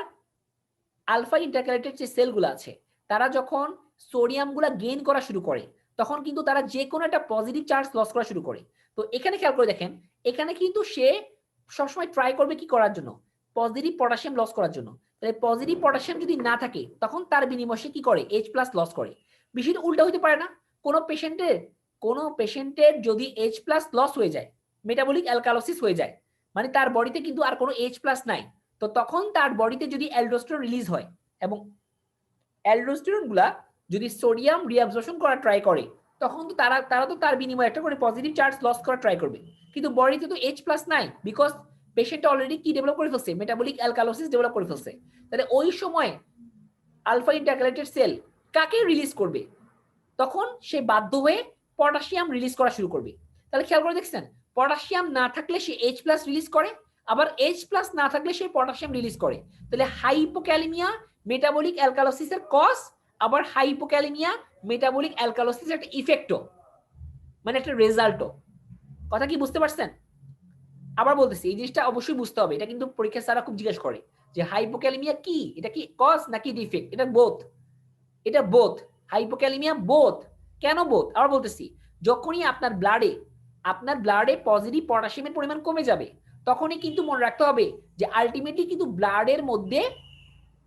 আলফা ইন্টারক্যালেটেড যে সেলগুলো আছে, তারা যখন সোডিয়ামগুলো গেইন করা শুরু করে, তখন কিন্তু তারা যে কোনো একটা পজিটিভ চার্জ লস করা শুরু করে। তো এখানে খেয়াল করে দেখেন, এখানে কিন্তু সে সবসময় ট্রাই করবে কি করার জন্য, পজিটিভ পটাশিয়াম লস করার জন্য। তাহলে পজিটিভ পটাশিয়াম যদি না থাকে, তখন তার বিনিময়ে সে কি করে, H প্লাস লস করে। বিষয়টা উল্টা হতে পারে না, কোনো পেশেন্টের যদি H প্লাস লস হয়ে যায়, মেটাবলিক অ্যালকালোসিস হয়ে যায়, মানে তার বডিতে কিন্তু আর কোনো H প্লাস নাই, তো তখন তার বডিতে যদি অ্যালডোস্টেরন রিলিজ হয়, এবং অ্যালডোস্টেরন গুলা যদি সোডিয়াম রিঅ্যাবজর্পশন করা ট্রাই করে, তখন তো তারা তো তার বিনিময়ে একটা করে পজিটিভ চার্জ লস করা ট্রাই করবে। কিন্তু বডিতে তো H প্লাস নাই, বিকজ পেশেন্ট অলরেডি কি ডেভেলপ করে ফেলছে, মেটাবলিক অ্যালকালোসিস ডেভেলপ করে ফেলছে। তাহলে ওই সময় আলফা ইন্টারক্যালেটেড সেল কাকে রিলিজ করবে, তখন সে বাধ্য হয়ে পটাশিয়াম রিলিজ করা শুরু করবে। তাহলে খেয়াল করে দেখছেন, পটাশিয়াম না থাকলে সে H প্লাস রিলিজ করে, আবার H প্লাস না থাকলে সে পটাশিয়াম রিলিজ করে। তাহলে হাইপোক্যালিমিয়া মেটাবলিক অ্যালকালোসিসের কজ, আবার হাইপোক্যালিমিয়া মেটাবলিক অ্যালকালোসিসের একটা ইফেক্টও, মানে একটা রেজাল্টও। কথা কি বুঝতে পারছেন? আবার বলতেছি, এই জিনিসটা অবশ্যই বুঝতে হবে, এটা কিন্তু পরীক্ষা স্যাররা খুব জিজ্ঞেস করে যে হাইপোক্যালিমিয়া কি, এটা কি কজ নাকি ডিফেক্ট, এটা বোথ, এটা বোথ, হাইপোক্যালিমিয়া বোথ। কেন বোথ আবার বলতেছি, যখনই আপনার ব্লাডে পজিটিভ পটাশিয়ামের পরিমাণ কমে যাবে, তখনই কিন্তু মনে রাখতে হবে যে আলটিমেটলি কিন্তু ব্লাডের মধ্যে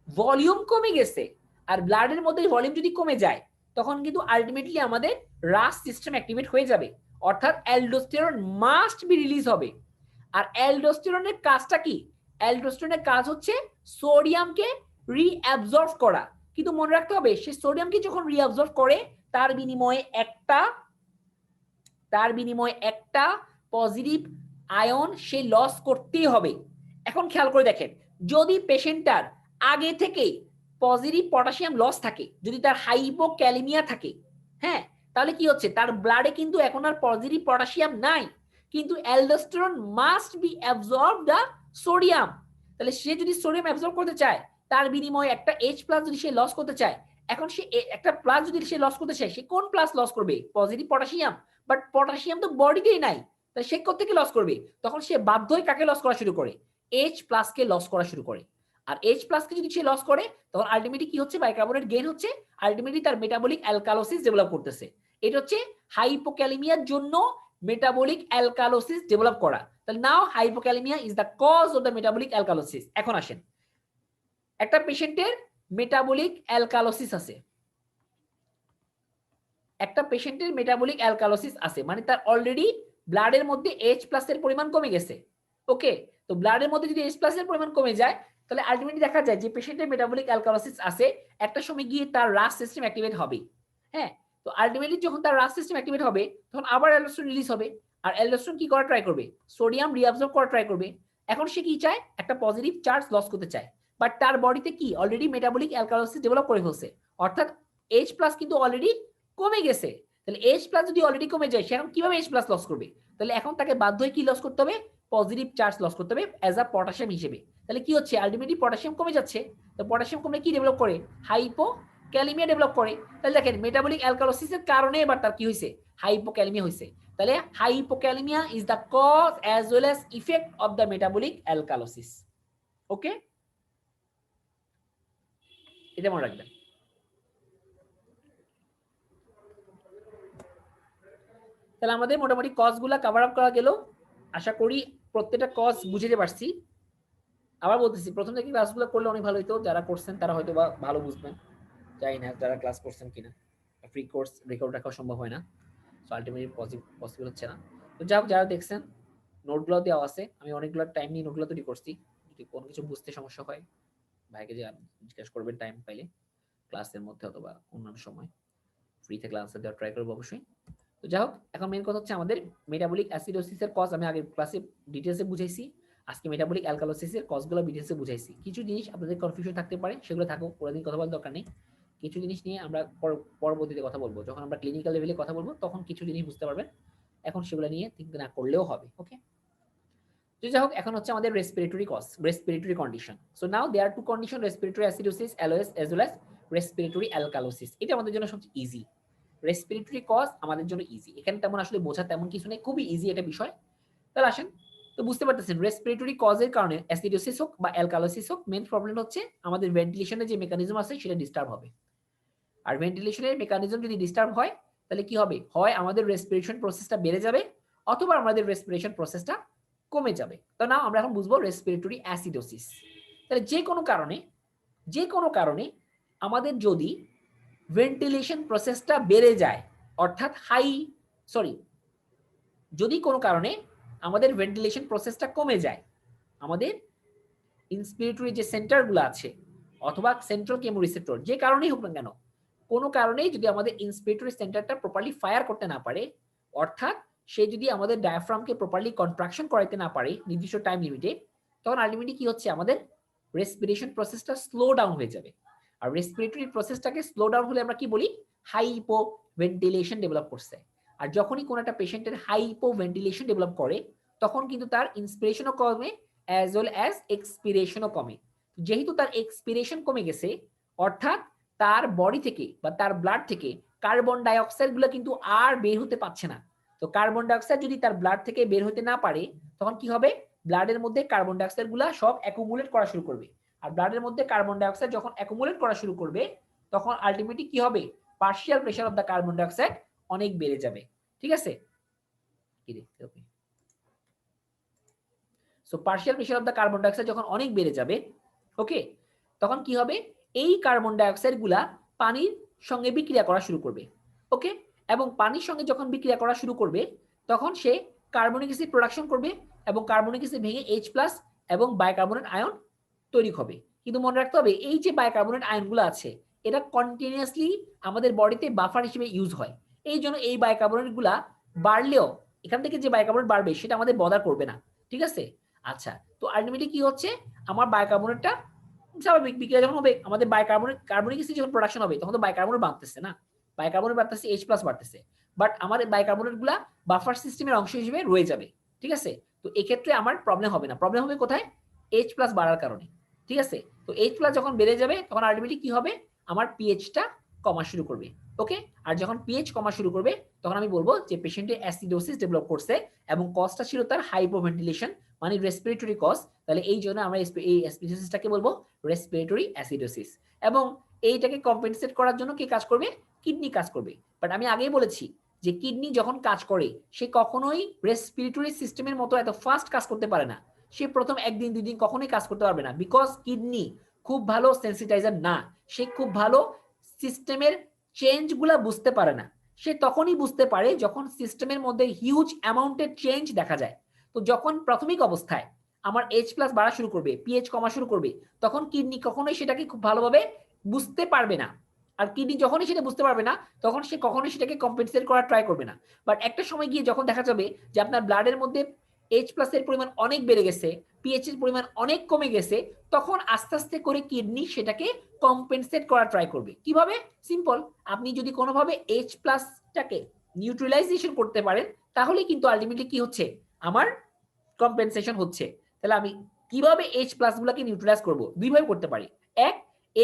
ভলিউম কমে গেছে। আর ব্লাডের মধ্যে ভলিউম যদি কমে যায়, তখন কিন্তু আলটিমেটলি আমাদের রাস সিস্টেম অ্যাক্টিভেট হয়ে যাবে, অর্থাৎ অ্যালডোস্টেরন মাস্ট বি রিলিজ হবে। আর অ্যালডোস্টেরনের কাজটা কি, অ্যালডোস্টেরনের কাজ হচ্ছে সোডিয়ামকে রিঅ্যাবজর্ব করা। কিন্তু মনে রাখতে হবে, সে সোডিয়ামকে যখন রিঅ্যাবজর্ব করে, তার বিনিময়ে একটা পজিটিভ আয়ন সে লস করতেই হবে। এখন খেয়াল করে দেখেন, যদি পেশেন্টটার আগে থেকেই পজিটিভ পটাশিয়াম লস থাকে, যদি তার হাইপোক্যালিমিয়া থাকে, হ্যাঁ, তাহলে কি হচ্ছে, তার ব্লাডে কিন্তু এখন আর পজিটিভ পটাশিয়াম নাই, কিন্তু aldosterone must be absorb the sodium. তাহলে সে যদি সোডিয়াম অ্যাবজর্ব করতে চায়, তার বিনিময়ে একটা H প্লাস যদি সে লস করতে চায়, এখন সে একটা প্লাস যদি সে লস করতে চায়, সে কোন প্লাস লস করবে, পজিটিভ পটাশিয়াম। বাট পটাশিয়াম তো বডিতেই নাই, তাই সে কোত্থেকে লস করবে, তখন সে বাধ্য হয়ে কাকে লস করা শুরু করে, H প্লাস কে লস করা শুরু করে। আর H প্লাস কে যদি সে লস করে, তখন আলটিমেটলি কি হচ্ছে, বাইকার্বনেট গেইন হচ্ছে, আলটিমেটলি তার মেটাবলিক অ্যালকালোসিস ডেভেলপ করতেছে। এটা হচ্ছে হাইপোক্যালিমিয়ার জন্য মেটাবলিক অ্যালকালোসিস ডেভেলপ করা। তাহলে now hypokalemia is the cause of the metabolic alkalosis. এখন আসেন, একটা পেশেন্টের মেটাবলিক অ্যালকালোসিস আছে, মানে তার অলরেডি ব্লাডের মধ্যে H প্লাস এর পরিমাণ কমে গেছে। ওকে, তো ব্লাডের মধ্যে যদি H প্লাস এর পরিমাণ কমে যায়, তাহলে আলটিমেটলি দেখা যায় যে পেশেন্টের মেটাবলিক অ্যালকালোসিস আছে, একটা সময় গিয়ে তার রাস সিস্টেম অ্যাক্টিভেট হবে। হ্যাঁ, তো আলটিমেটলি যখন তার রাস সিস্টেম অ্যাক্টিভেট হবে, তখন আবার অ্যালডোস্টেরন রিলিজ হবে। আর অ্যালডোস্টেরন কি করা ট্রাই করবে, সোডিয়াম রিঅ্যাবজর্ব করা ট্রাই করবে। এখন সে কি চায়, একটা পজিটিভ চার্জ লস করতে চায়, বাট তার বডিতে কি অলরেডি মেটাবলিক অ্যালকালোসিস ডেভেলপ করে ফেলছে, অর্থাৎ H প্লাস কিন্তু অলরেডি কমে গেছে। তাহলে H প্লাস যদি অলরেডি কমে যায়, সে এখন কিভাবে H প্লাস লস করবে, তাহলে এখন তাকে বাধ্য হয়ে কি লস করতে হবে, পজিটিভ চার্জ লস করতে হবে অ্যাজ আ পটাশিয়াম হিসেবে। তাহলে কি হচ্ছে, আলটিমেটলি পটাশিয়াম কমে যাচ্ছে, তো পটাশিয়াম কমে কি ডেভেলপ করে, হাইপোক্যালিমিয়া ডেভেলপ করে। তাহলে দেখেন মেটাবলিক অ্যালকালোসিসের কারণে এবার তার কি হয়েছে, হাইপোক্যালিমিয়া হয়েছে। তাহলে hypokalaemia is the cause as well as effect of the metabolic alkalosis. Okay, এটা মনে রাখবেন। তাহলে আমাদের মোটামুটি কজগুলা কভার আপ করা গেল, আশা করি প্রত্যেকটা কজ বুঝতে পারছি। আবার বলতেছি, প্রথম থেকে ক্লাসগুলো করলে অনেক ভালো হতো, যারা করছেন তারা হয়তো বা ভালো বুঝবেন, জানি না যারা ক্লাস করছেন কিনা, ফ্রি কোর্স রেকর্ড রাখা সম্ভব হয় না, সো আলটিমেটলি পসিবল হচ্ছে না। তো যাই হোক, যারা দেখছেন নোটগুলো দেওয়া আছে, আমি অনেকগুলো টাইম নিয়ে নোটগুলো তৈরি করছি, যদি কোনো কিছু বুঝতে সমস্যা হয় ভাইকে যে জিজ্ঞেস করবেন টাইম পাইলে, ক্লাসের মধ্যে অথবা অন্যান্য সময় ফ্রি থেকে আনসার দেওয়ার ট্রাই করবো অবশ্যই। তো যাই হোক, এখন মেন কথা হচ্ছে আমাদের মেটাবলিক অ্যাসিডোসিসের কজ আমি আগের ক্লাসে ডিটেলসে বুঝাইছি, আজকে মেটাবলিক অ্যালকালোসিসের কজগুলো ডিটেলসে বুঝাইছি। কিছু জিনিস আপনাদের কনফিউশন থাকতে পারে, সেগুলো থাকুক, পরের দিন কথা বলার দরকার নেই। কিছু জিনিস নিয়ে আমরা পরবর্তীতে কথা বলবো, যখন আমরা ক্লিনিক্যাল লেভেলে কথা বলবো, তখন কিছু জিনিস বুঝতে পারবেন, এখন সেগুলো নিয়ে থিঙ্ক না করলেও হবে। ওকে, যাই হোক, এখন হচ্ছে আমাদের respiratory cause, respiratory condition. So now there two condition, respiratory acidosis LOS as well as respiratory alkalosis. এটা আমাদের জন্য সবচেয়ে ইজি। রেসপিরেটরি কজ আমাদের জন্য ইজি, এখানে তেমন আসলে বোঝা তেমন কিছু নেই, খুবই ইজি এটা বিষয়। তাহলে আসেন, তো বুঝতে পারতেছেন রেসপিরেটরি কজের কারণে অ্যাসিডোসিস হোক বা অ্যালকালোসিস হোক, মেন প্রবলেম হচ্ছে আমাদের ভেন্টিলেশনের যে মেকানিজম আছে সেটা ডিস্টার্ব হবে। আর ভেন্টিলেশনের মেকানিজম যদি ডিস্টার্ব হয় তাহলে কি হবে, হয় আমাদের রেসপিরেশন প্রসেসটা বেড়ে যাবে অথবা আমাদের রেসপিরেশন প্রসেসটা কমে যাবে। তো না আমরা এখন বুঝবো রেসপিরেটরি অ্যাসিডোসিস। তাহলে যে কোনো কারণে আমাদের যদি ভেন্টিলেশন প্রসেসটা বেড়ে যায়, অর্থাৎ যদি কোনো কারণে আমাদের ভেন্টিলেশন প্রসেসটা কমে যায়, আমাদের ইন্সপিরেটরি যে সেন্টারগুলো আছে অথবা সেন্ট্রাল কেমোরিসেপ্টর, যে কারণেই হোক না কেন, কোনো কারণেই যদি আমাদের ইন্সপিরেটরি সেন্টারটা প্রপারলি ফায়ার করতে না পারে, অর্থাৎ সে যদি আমাদের ডায়াফ্রামকে প্রপারলি কন্ট্রাকশন করাইতে না পারে নির্দিষ্ট টাইম লিমিটে, তখন আলটিমেটলি কি হচ্ছে, আমাদের রেসপিরেশন প্রসেসটা স্লো ডাউন হয়ে যাবে। আর রেসপিরেটরি প্রসেসটাকে স্লো ডাউন হলে আমরা কি বলি, হাইপো ভেন্টিলেশন ডেভেলপ করছে। আর যখনই কোনো একটা পেশেন্টের হাইপো ভেন্টিলেশন ডেভেলপ করে, তখন কিন্তু তার ইন্সপিরেশনও কমে অ্যাজ ওয়েল অ্যাজ এক্সপিরেশনও কমে। যেহেতু তার এক্সপিরেশন কমে গেছে, অর্থাৎ তার বডি থেকে বা তার ব্লাড থেকে কার্বন ডাইঅক্সাইড গুলো কিন্তু আর বের হতে পারছে না। তো কার্বন ডাইঅক্সাইড যদি তার ব্লাড থেকে বের হতে না পারে, তখন কি হবে, ব্লাডের মধ্যে কার্বন ডাইঅক্সাইড গুলা সব অ্যাকুমুলেট করা শুরু করবে। আর ব্লাডের মধ্যে কার্বন ডাইঅক্সাইড যখন অ্যাকুমুলেট করা শুরু করবে, তখন আলটিমেটলি কি হবে, partial pressure of the carbon dioxide অনেক বেড়ে যাবে। ঠিক আছে, okay. So partial pressure of the carbon dioxide যখন অনেক বেড়ে যাবে, ওকে, তখন কি হবে, এই কার্বন ডাইঅক্সাইড গুলা পানির সঙ্গে বিক্রিয়া করা শুরু করবে। ওকে, এবং পানির সঙ্গে যখন বিক্রিয়া করা শুরু করবে, তখন সে কার্বনিক অ্যাসিড প্রোডাকশন করবে এবং কার্বনিক অ্যাসিড ভেঙে H+ এবং বাইকার্বনেট আয়ন তৈরি হবে। কিন্তু মনে রাখতে হবে, এই যে বাইকার্বনেট আয়নগুলো আছে, এটা কন্টিনিউয়াসলি আমাদের বডিতে বাফার হিসেবে ইউজ হয়। এই জন্য এই বাইকার্বনেট গুলা বাড়লেও এখান থেকে যে বাইকার্বনেট বাড়বে সেটা আমাদের বদার করবে না। ঠিক আছে, আচ্ছা, তো আলটিমেটলি কি হচ্ছে, আমার বাইকার্বনেটটা স্বাভাবিক বিক্রিয়া যখন হবে, আমাদের কার্বনিক অ্যাসিড যখন প্রোডাকশন হবে, তখন তো বাইকার্বনেট বাড়তেছে না, বাইকার্বনেট বাড়তেছে, H+ বাড়তেছে, বাট আমার বাইকার্বনেট গুলা বাফার সিস্টেমের অংশ হিসেবে রয়ে যাবে। ঠিক আছে, তো এক্ষেত্রে আমার প্রবলেম হবে না। প্রবলেম হবে কোথায়, H+ বাড়ার কারণে। ঠিক আছে, তো H+ যখন বেড়ে যাবে, তখন আলটিমেটলি কি হবে, আমার পিএইচটা কমা শুরু করবে। ওকে, আর যখন পিএইচ কমা শুরু করবে, তখন আমি বলবো যে পেশেন্টের অ্যাসিডোসিস ডেভেলপ করছে এবং কজটা ছিল তার হাইপোভেন্টিলেশন, মানে রেসপিরেটরি কজ। তাহলে এই জন্য আমরা এই অ্যাসিডোসিসটাকে বলবো রেসপিরেটরি অ্যাসিডোসিস। এবং এইটাকে কম্পেনসেট করার জন্য কে কাজ করবে, কিডনি কাজ করবে। বাট আমি আগেই বলেছি যে কিডনি যখন কাজ করে, সে কখনোই রেসপিরেটরি সিস্টেমের মতো এত ফাস্ট কাজ করতে পারে না। সে প্রথম একদিন দুই দিন কখনোই কাজ করতে পারবে না, বিকজ কিডনি খুব ভালো সেন্সিটাইজার না, সে খুব ভালো সিস্টেমের চেঞ্জগুলা বুঝতে পারে না। সে তখনই বুঝতে পারে যখন সিস্টেমের মধ্যে হিউজ অ্যামাউন্টের চেঞ্জ দেখা যায়। তো যখন প্রাথমিক অবস্থায় আমার H+ বাড়া শুরু করবে, পিএইচ কমা শুরু করবে, তখন কিডনি কখনোই সেটাকে খুব ভালোভাবে বুঝতে পারবে না। আর কিডনি যখনই সেটা বুঝতে পারবে না, তখন সে কখনোই সেটাকে কম্পেনসেট করার ট্রাই করবে না। বাট একটা সময় গিয়ে যখন দেখা যাবে যে আপনার ব্লাডের মধ্যে H+ এর পরিমাণ অনেক বেড়ে গেছে, পিএইচ এর পরিমাণ অনেক কমে গেছে, তখন আস্তে আস্তে করে কিডনি সেটাকে কম্পেনসেট করার ট্রাই করবে। কিভাবে, সিম্পল, আপনি যদি কোনোভাবে H+টাকে নিউট্রালাইজেশন করতে পারেন, তাহলে কিন্তু আলটিমেটলি কি হচ্ছে, আমার কম্পেনসেশন হচ্ছে। তাহলে আমি কিভাবে H+ গুলোকে নিউট্রালাইজ করব, দুইভাবে করতে পারি। এক,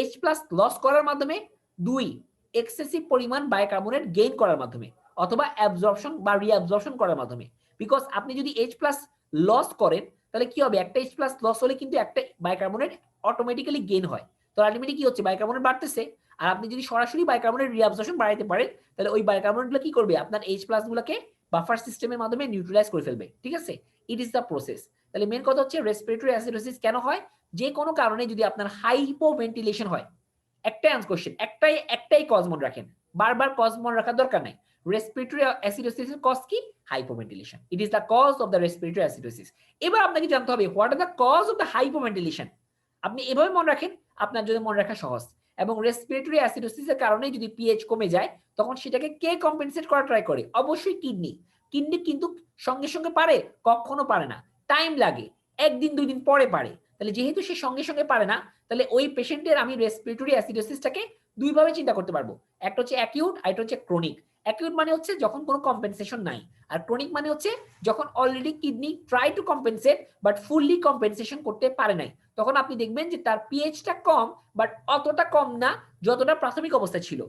H+ লস করার মাধ্যমে। দুই, এক্সেসিভ পরিমাণ বাইকার্বনেট গেইন করার মাধ্যমে, অথবা অ্যাবজর্পশন বা রিঅ্যাবজর্পশন করার মাধ্যমে। বিকজ আপনি যদি H+ লস করেন, তাহলে কি হবে, একটা H+ লস হলে কিন্তু একটা বাইকার্বনেট অটোমেটিক্যালি গেইন হয়। তো আলটিমেটলি কি হচ্ছে, বাইকার্বনেট বাড়তেছে। আর আপনি যদি সরাসরি বাইকার্বনেট রিঅ্যাবজর্পশন বাড়াইতে পারেন, তাহলে ওই বাইকার্বনেটগুলো কি করবে, আপনার H+ গুলোকে বাফার সিস্টেমের মাধ্যমে নিউট্রালাইজ করে ফেলবে। ঠিক আছে, ইট ইজ দ্য প্রসেস। তাহলে মেন কথা হচ্ছে রেসপিরেটরি অ্যাসিডোসিস কেন হয়, যে কোনো কারণে যদি আপনার হাইপোভেন্টিলেশন হয়, একটাই কোশ্চেন, একটাই কজ মনে রাখেন, বারবার কজ মনে রাখার দরকার নাই। রেসপিরেটরি অ্যাসিডোসিসের কজ কি, hypoventilation. It is the cause of the respiratory acidosis. এবার আপনাকে জানতে হবে what are the cause of the hypoventilation. আপনি এভাবে মনে রাখেন, আপনার জন্য মনে রাখা সহজ। এবং রেসপিরেটরি অ্যাসিডোসিসের কারণে যদি পিএইচ কমে যায়, তখন সেটাকে কে কম্পেনসেট করা ট্রাই করে, অবশ্যই কিডনি। কিডনি কিন্তু সঙ্গে সঙ্গে পারে, কখনো পারে না, টাইম লাগে, একদিন দুই দিন পরে পারে। তাহলে যেহেতু সে সঙ্গে সঙ্গে পারে না, তাহলে ওই পেশেন্টের আমি রেসপিরেটরি অ্যাসিডোসিসটাকে দুইভাবে চিন্তা করতে পারবো, একটা হচ্ছে অ্যাকিউট, আর একটা হচ্ছে ক্রনিক। অ্যাকিউট মানে হচ্ছে যখন কোনো কম্পেনসেশন নাই, আর ক্রনিক মানে হচ্ছে যখন already kidney try to compensate but fully compensation করতে পারে নাই, তখন আপনি দেখবেন যে তার পিএইচটা কম, বাট অতটা কম না যতটা প্রাথমিক অবস্থায় ছিল।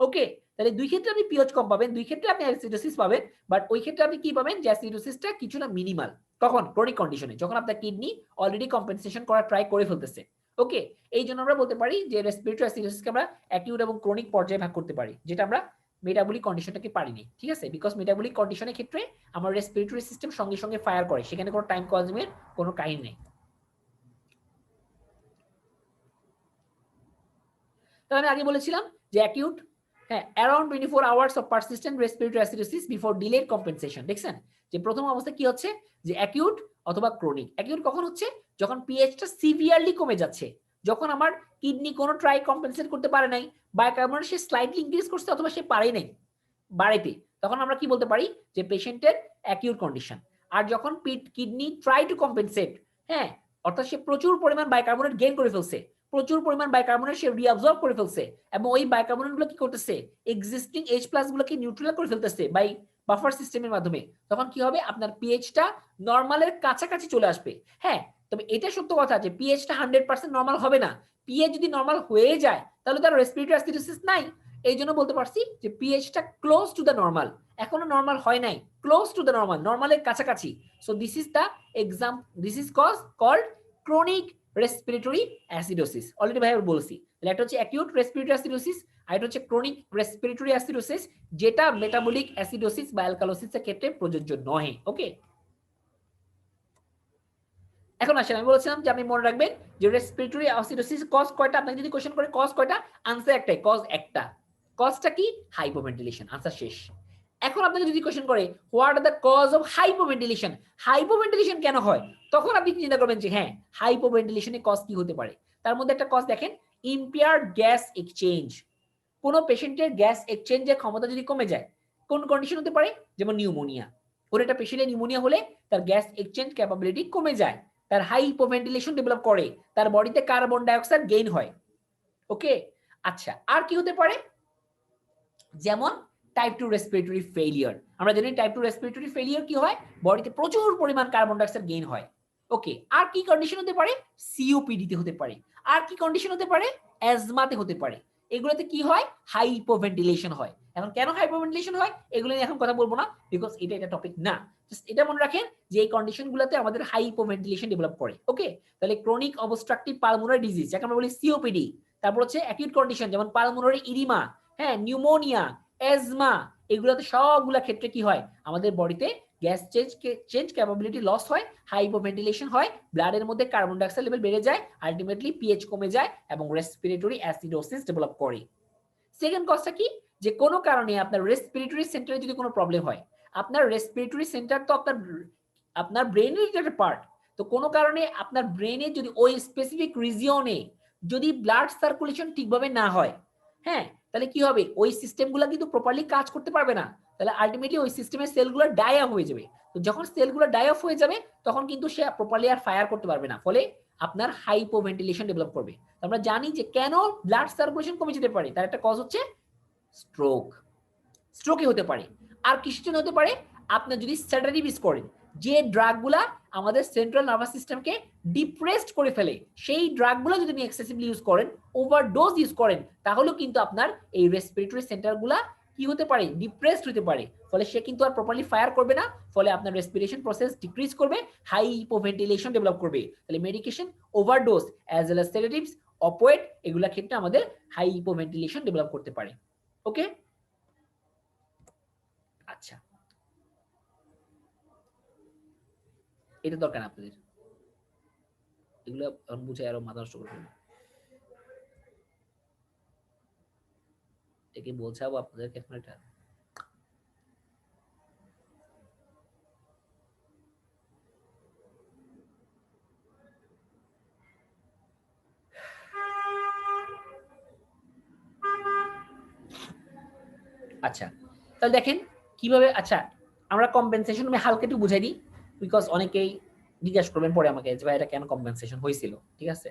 ওকে, তাহলে দুই ক্ষেত্রে আপনি পিএইচ কম পাবেন, দুই ক্ষেত্রে আপনি অ্যাসিডোসিস পাবেন, বাট ওই ক্ষেত্রে আপনি কি পাবেন যে অ্যাসিডোসিসটা কিছুটা মিনিমাল। কখন? ক্রনিক কন্ডিশনে, যখন আপনার কিডনি অলরেডি কম্পেনসেশন করা ট্রাই করে ফেলতেছে। ওকে, এই জন্য আমরা বলতে পারি যে রেসপিরেটরি অ্যাসিডোসিসকে আমরা অ্যাকিউট এবং ক্রনিক পর্যায়ে ভাগ করতে পারি, যেটা আমরা মেটাবলিক কন্ডিশনটাকে পারিনি। ঠিক আছে, বিকজ মেটাবলিক কন্ডিশনের ক্ষেত্রে আমার রেসপিরেটরি সিস্টেম সঙ্গে সঙ্গে ফায়ার করে, সেখানে কোনো টাইম কনজিউমের কোনো কাহিনী নেই। তাহলে আমি আগে বলেছিলাম যে অ্যাকিউট, হ্যাঁ, around 24 hours of persistent respiratory acidosis before delayed compensation. দেখছেন যে প্রথম অবস্থা কি হচ্ছে যে অ্যাকিউট অথবা ক্রনিক। অ্যাকিউট কখন হচ্ছে? যখন পিএইচটা সিভিয়ারলি কমে যাচ্ছে, যখন আমার কিডনি কোনো ট্রাই কম্পেনসেট করতে পারে নাই, বাইকার্বনেট সে স্লাইটলি ইনক্রিজ করছে অথবা সে পারে নাই বাড়াইতে, তখন আমরা কি বলতে পারি যে পেশেন্টের অ্যাকিউট কন্ডিশন। আর যখন কিডনি ট্রাই টু কম্পেনসেট, হ্যাঁ, অর্থাৎ সে প্রচুর পরিমাণ বাইকার্বনেট গেইন করে ফেলছে, প্রচুর পরিমাণ বাইকার্বনেট সে রিঅ্যাবজর্ব করে ফেলছে, এবং ওই বাইকার্বনেট গুলো কি করতেছে, এক্সিস্টিং এইচ প্লাস গুলোকে নিউট্রাল করে ফেলতেছে বাই বাফার সিস্টেমের মাধ্যমে, তখন কি হবে, আপনার পিএইচটা নরমালের কাছাকাছি চলে আসবে। হ্যাঁ, তবে এটা সত্য কথা যে পিএইচটা 100% নরমাল হবে না। পিএইচ যদি নরমাল হয়ে যায় তাহলে তার রেসপিরেটরি অ্যাসিডোসিস নাই। এই জন্য বলতে পারছি যে পিএইচটা ক্লোজ টু দ্য নরমাল, এখনো নরমাল হয় নাই, ক্লোজ টু দ্য নরমাল, নরমালের কাছাকাছি। So this is the exam, this is called chronic respiratory acidosis. Already ভাই বলছি, এটা হচ্ছে অ্যাকিউট রেসপিরেটরি অ্যাসিডোসিস, আর এটা হচ্ছে ক্রনিক রেসপিরেটরি অ্যাসিডোসিস, যেটা মেটাবলিক অ্যাসিডোসিস বা অ্যালকালোসিসের ক্ষেত্রে প্রযোজ্য নয়। ওকে, এখন আসেন, আমি বলেছিলাম যে আপনি মনে রাখবেন যে রেসপিরেটরি অ্যাসিডোসিস কজ কয়টা, আপনাকে যদি কোশ্চেন করে কজ কয়টা, আনসার একটাই, কজ একটা। কজটা কি? হাইপোভেন্টিলেশন, আনসার শেষ। এখন আপনাকে যদি কোশ্চেন করে what are the cause of hypoventilation, hypoventilation কেন হয়, তখন আপনি চিন্তা করবেন যে হ্যাঁ, হাইপোভেন্টিলেশনের কজ কি হতে পারে। তার মধ্যে একটা কজ দেখেন, ইম্পেয়ার্ড গ্যাস এক্সচেঞ্জ। কোন পেশেন্টের গ্যাস এক্সচেঞ্জের ক্ষমতা যদি কমে যায়, কোন কন্ডিশন হতে পারে, যেমন নিউমোনিয়া। কোন একটা পেশেন্টের নিউমোনিয়া হলে তার গ্যাস এক্সচেঞ্জ ক্যাপাবিলিটি কমে যায়, তার হাইপোভেন্টিলেশন ডেভেলপ করে, তার বডিতে কার্বন ডাইঅক্সাইড গেইন হয়। ওকে, আচ্ছা, আর কি হতে পারে, যেমন টাইপ 2 রেসপিরেটরি ফেলিয়ার। আমরা জানি টাইপ 2 রেসপিরেটরি ফেলিয়ার কি হয়, বডিতে প্রচুর পরিমাণ কার্বন ডাইঅক্সাইড গেইন হয়। ওকে, আর কি কন্ডিশন হতে পারে, সিওপিডি তে হতে পারে। আর কি কন্ডিশন হতে পারে, অ্যাজমাতে হতে পারে। এগুলোতে কি হয়, হাইপোভেন্টিলেশন হয়। এখন কেন হাইপোভেন্টিলেশন হয় এগুলো নিয়ে এখন কথা বলবো না, বিকজ এটা টপিক না। জাস্ট এটা মনে রাখেন যে এই কন্ডিশনগুলোতে আমাদের হাইপোভেন্টিলেশন ডেভেলপ করে। ওকে, তাহলে ক্রনিক অবস্ট্রাকটিভ পালমোনারি ডিজিজ, যাকে আমরা বলি সিওপিডি, তারপর হচ্ছে অ্যাকিউট কন্ডিশন যেমন পালমোনারি ইডিমা, হ্যাঁ, নিউমোনিয়া, এজমা, এগুলোতে সবগুলা ক্ষেত্রে কি হয়, আমাদের বডিতে গ্যাস চেঞ্জ ক্যাপাবিলিটি লস হয়, হাইপোভেন্টিলেশন হয়, ব্লাডের মধ্যে কার্বন ডাইঅক্সাইড লেভেল বেড়ে যায়, আলটিমেটলি পিএইচ কমে যায় এবং রেসপিরেটরি অ্যাসিডোসিস ডেভেলপ করে। সেকেন্ড কজটা কি, যে কোনো কারণে আপনার রেসপিরেটরি সেন্টারে যদি কোনো প্রবলেম হয়, আপনার রেসপিরেটরি সেন্টার তো আপনার ব্রেনের একটা পার্ট, তো কোনো কারণে আপনার ব্রেনে যদি ওই স্পেসিফিক রিজিয়নে যদি ব্লাড সার্কুলেশন ঠিকভাবে না হয়, হ্যাঁ, তাহলে কি হবে, ওই সিস্টেমগুলো কিন্তু প্রপারলি কাজ করতে পারবে না, তাহলে আলটিমেটলি ওই সিস্টেমের সেলগুলো ডাই অফ হয়ে যাবে। তো যখন সেলগুলো ডাই অফ হয়ে যাবে তখন কিন্তু সে প্রপারলি আর ফায়ার করতে পারবে না, ফলে আপনার হাইপোভেন্টিলেশন ডেভেলপ করবে। আমরা জানি যে কেন ব্লাড সার্কুলেশন কমে যেতে পারে, তার একটা কজ হচ্ছে স্ট্রোক, স্ট্রোকে হতে পারে। আর কিসের জন্য হতে পারে, আপনি যদি সেডেটিভ ইউজ করেন, যে ড্রাগগুলা আমাদের সেন্ট্রাল নার্ভাস সিস্টেমকে ডিপ্রেসড করে ফেলে, সেই ড্রাগগুলো যদি আপনি এক্সেসিভলি ইউজ করেন, ওভারডোজ ইউজ করেন, তাহলে কিন্তু আপনার এই রেসপিরেটরি সেন্টারগুলা কি হতে পারে, ডিপ্রেসড হতে পারে, ফলে সে কিন্তু আর প্রপারলি ফায়ার করবে না, ফলে আপনার রেসপিরেশন প্রসেস ডিক্রিজ করবে, হাইপোভেন্টিলেশন ডেভেলপ করবে। তাহলে medication, overdose as well as sedatives, opioid, এগুলা ক্ষেত্রে আমাদের হাইপোভেন্টিলেশন ডেভেলপ করতে পারে। ওকে, আচ্ছা, এটা দরকার আপনাদের, এগুলো বুঝে আরো মাথা নষ্ট করে ফেলবে। একে বোঝাবো আপনাদেরকে এখন এটা। আচ্ছা, তাহলে দেখেন কিভাবে, আচ্ছা আমরা কম্পেনসেশন আমি হালকা একটু বুঝাই দিই, বিকজ অনেকেই জিজ্ঞাসা করবেন পরে আমাকে যে ভাই এটা কেন কম্পেনসেশন হয়েছিল। ঠিক আছে,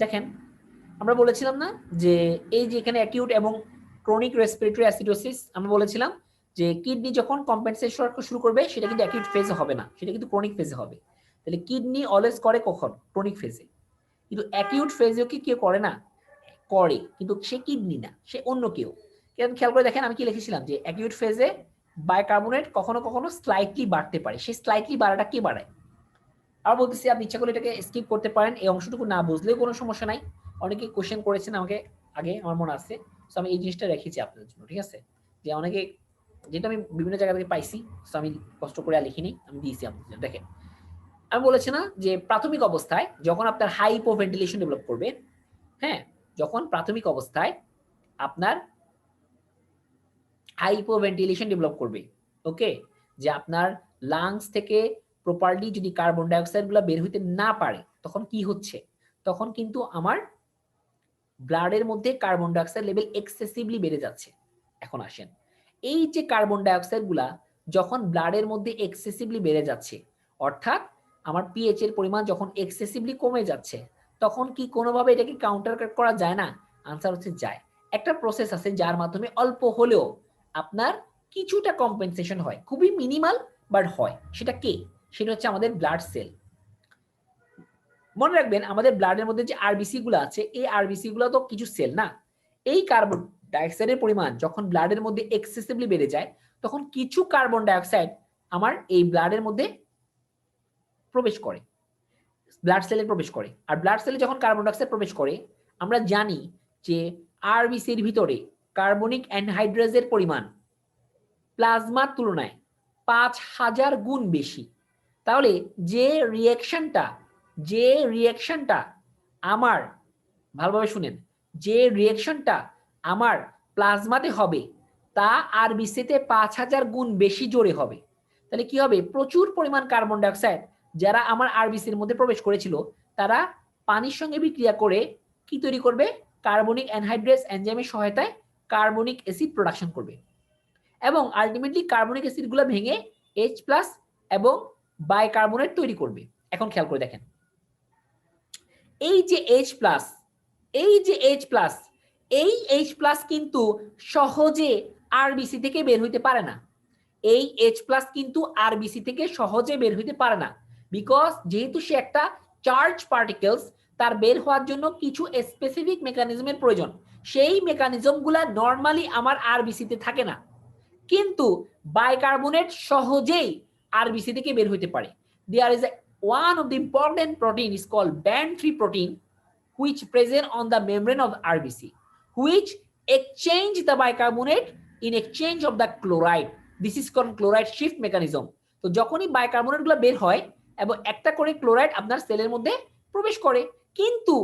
দেখেন আমরা বলেছিলাম না যে এই যে এখানে অ্যাকিউট এবং ক্রনিক রেসপিরেটরি অ্যাসিডোসিস আমরা বলেছিলাম যে কিডনি যখন কম্পেনসেশন শুরু করবে সেটা কিন্তু অ্যাকিউট ফেজে হবে না, সেটা কিন্তু ক্রনিক ফেজে হবে। তাহলে কিডনি অলওয়েজ করে কখন? ক্রনিক ফেজে। কিন্তু অ্যাকিউট ফেজেও কি কেউ করে না? করে, কিন্তু সে কিডনি না, সে অন্য কেউ। খেয়াল করে দেখেন আমি কি লিখেছিলাম যে অ্যাকিউট ফেজে বাইকার্বনেট কখনো কখনো স্লাইটলি বাড়তে পারে, সেই স্লাইটলি বাড়াটা কি বাড়ায়? আর বলতেছি আপনি ইচ্ছা করলে এটাকে স্কিপ করতে পারেন, এই অংশটুকু না বুঝলেও কোনো সমস্যা নাই। অনেকে কোশ্চেন করেছেন আমাকে আগে, আমার মনে আছে, তো আমি এই জিনিসটা রেখেছি আপনাদের জন্য, ঠিক আছে? যে অনেকে, যেটা আমি বিভিন্ন জায়গা থেকে পাইছি, তো আমি কষ্ট করে আর লিখিনি, আমি দিয়েছি আপনাদের জন্য। দেখেন আমি বলেছি না যে প্রাথমিক অবস্থায় যখন আপনার হাইপোভেন্টিলেশন ডেভেলপ করবে, হ্যাঁ, যখন প্রাথমিক অবস্থায় আপনার হাইপোভেন্টিলেশন ডেভেলপ করবে, ওকে, যে আপনার লাংস থেকে প্রপারলি যদি কার্বন ডাইঅক্সাইড গুলো বের হইতে না পারে, তখন কি হচ্ছে? তখন কিন্তু আমার ব্লাডের মধ্যে কার্বন ডাইঅক্সাইড লেভেল এক্সেসিভলি বেড়ে যাচ্ছে। এখন আসেন, এই যে কার্বন ডাইঅক্সাইড গুলা যখন ব্লাডের মধ্যে এক্সেসিভলি বেড়ে যাচ্ছে, অর্থাৎ আমার পিএইচ এর পরিমাণ যখন এক্সেসিভলি কমে যাচ্ছে, তখন কি কোনোভাবে এটাকে কাউন্টার করা যায় না? আনসার হচ্ছে যায়। একটা প্রসেস আছে যার মাধ্যমে অল্প হলেও আপনার কিছুটা কম্পেনসেশন হয়, খুবই মিনিমাল বাট হয়। সেটা কি? সেটা হচ্ছে আমাদের ব্লাড সেল। মনে রাখবেন আমাদের ব্লাডের মধ্যে যে আরবিসি গুলো আছে, এই আরবিসি গুলো তো কিছু সেল না। এই কার্বন ডাইঅক্সাইডের পরিমাণ যখন ব্লাডের মধ্যে এক্সেসিভলি বেড়ে যায়, তখন কিছু কার্বন ডাইঅক্সাইড আমার এই ব্লাডের মধ্যে প্রবেশ করে, ব্লাড সেলে প্রবেশ করে। আর ব্লাড সেলে যখন কার্বন ডাইঅক্সাইড প্রবেশ করে, আমরা জানি যে আরবিসির ভিতরে কার্বনিক অ্যানহাইড্রেজের পরিমাণ প্লাজমার তুলনায় 5000 গুণ বেশি। তাহলে যে রিয়াকশনটা আমার, ভালোভাবে শুনেন, যে রিয়াকশনটা আমার প্লাজমাতে হবে তা আরবিসিতে 5000 গুণ বেশি জোরে হবে। তাহলে কি হবে? প্রচুর পরিমাণ কার্বন ডাইঅক্সাইড যারা আমার আরবিসির মধ্যে প্রবেশ করেছিল, তারা পানির সঙ্গে বিক্রিয়া করে কি তৈরি করবে? কার্বনিক অ্যানহাইড্রেজ এনজাইমের সহায়তায় কার্বনিক অ্যাসিড প্রোডাকশন করবে এবং আলটিমেটলি কার্বনিক অ্যাসিড গুলো ভেঙে H+ এবং বাইকার্বনেট তৈরি করবে। এখন খেয়াল করে দেখেন, এই যে H+, এই যে H+, এই H+ কিন্তু সহজে আরবিসি থেকে বের হইতে পারে না। এই H+ কিন্তু আরবিসি থেকে সহজে বের হইতে পারে না, বিকজ যেহেতু সে একটা চার্জ পার্টিকেলস, তার বের হওয়ার জন্য কিছু স্পেসিফিক মেকানিজমের প্রয়োজন। সেই মেকানিজমগুলা নর্মালি আমার আরবিসিতে থাকে না, কিন্তু বাইকার্বনেট সহজেই আরবিসি থেকে বের হইতে পারে। There is one of the important protein is called band 3 protein which present on the membrane of RBC, which exchange the bicarbonate in exchange of the chloride. This is called chloride shift mechanism. তো যখনই bicarbonate গুলো বের হয় এবং একটা করে chloride আপনার সেলের মধ্যে প্রবেশ করে, কিন্তু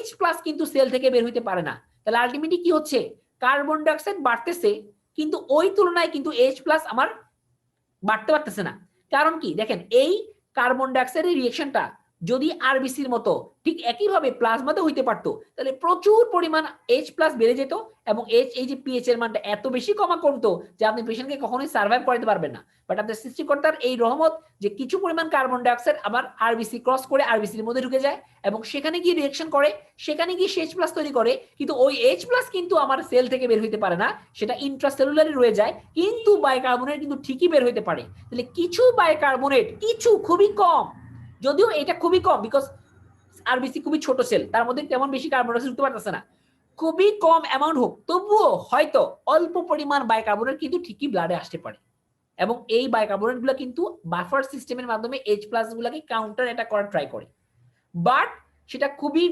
H+ কিন্তু সেল থেকে বের হইতে পারে না। তাহলে আলটিমেটলি কি হচ্ছে? কার্বন ডাইঅক্সাইড বাড়তেছে, কিন্তু ওই তুলনায় কিন্তু H+ আমার বাড়তে পারতেছে না। কারণ কি? দেখেন এই কার্বন ডাইঅক্সাইডের রিঅ্যাকশনটা যদি আরবিসির মতো ঠিক একইভাবে প্লাজমাতে হইতে পারতো, তাহলে প্রচুর পরিমাণ H+ বেড়ে যেত এবং এই যে পিএইচ এর মানটা এত বেশি কমতো যে আপনি পেশেন্টকে কখনোই সার্ভাইভ করাতে পারবেন না। বাট আপনার সৃষ্টিকর্তার এই রহমত যে কিছু পরিমাণ কার্বন ডাইঅক্সাইড আবার আরবিসি ক্রস করে আরবিসির মধ্যে ঢুকে যায় এবং সেখানে গিয়ে রিঅ্যাকশন করে, সেখানে গিয়ে H+ তৈরি করে, কিন্তু ওই H+ কিন্তু আমার সেল থেকে বের হইতে পারে না, সেটা ইন্ট্রাসেলুলারে রয়ে যায়, কিন্তু বাইকার্বনেট কিন্তু ঠিকই বের হইতে পারে। তাহলে কিছু বাইকার্বনেট, কিছু খুবই কম, যদিও এটা খুবই কম বিকজ আরবিসি খুবই ছোট সেল, তার মধ্যে তেমন বেশি কার্বন ডাইঅক্সাইড ঢুকতে পারতেছে না, খুবই কম অ্যামাউন্ট হোক, তবুও হয়তো অল্প পরিমাণ বাইকার্বনেট কিন্তু ঠিকই ব্লাডে আসতে পারে এবং এই বাইকার্বনেট গুলো কিন্তু বাফার সিস্টেমের মাধ্যমে H+ গুলাকে কাউন্টার অ্যাটাক করার ট্রাই করে। বাট সেটা খুবই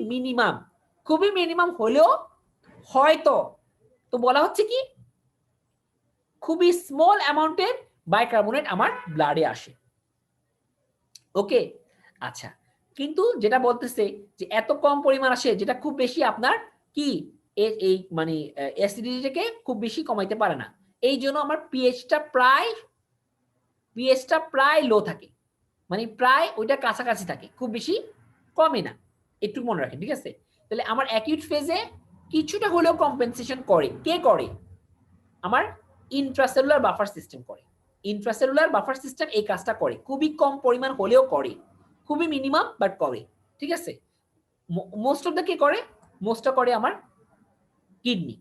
মিনিমাম হলেও হয়তো, তো বলা হচ্ছে কি খুবই স্মল অ্যামাউন্টের বাইকার্বনেট আমার ব্লাডে আসে। ওকে, আচ্ছা, কিন্তু যেটা বলতেছে যে এত কম পরিমাণ আসে যেটা খুব বেশি আপনার কি এই মানে অ্যাসিডিটিটাকে খুব বেশি কমাইতে পারে না, এই জন্য আমার পিএইচটা প্রায় লো থাকে, মানে প্রায় ওইটা কাছাকাছি থাকে, খুব বেশি কমে না, একটু মনে রাখেন, ঠিক আছে? তাহলে আমার অ্যাকিউট ফেজে কিছুটা হলেও কম্পেনসেশন করে, কে করে? আমার ইন্ট্রাসেলুলার বাফার সিস্টেম করে। ইন্ট্রাসেলুলার বাফার সিস্টেম এই কাজটা করে, খুবই কম পরিমাণ হলেও করে, খুবই মিনিমাম বাট করে, ঠিক আছে? মোস্ট অফ দ্য কে করে, মোস্টটা করে আমার কিডনি।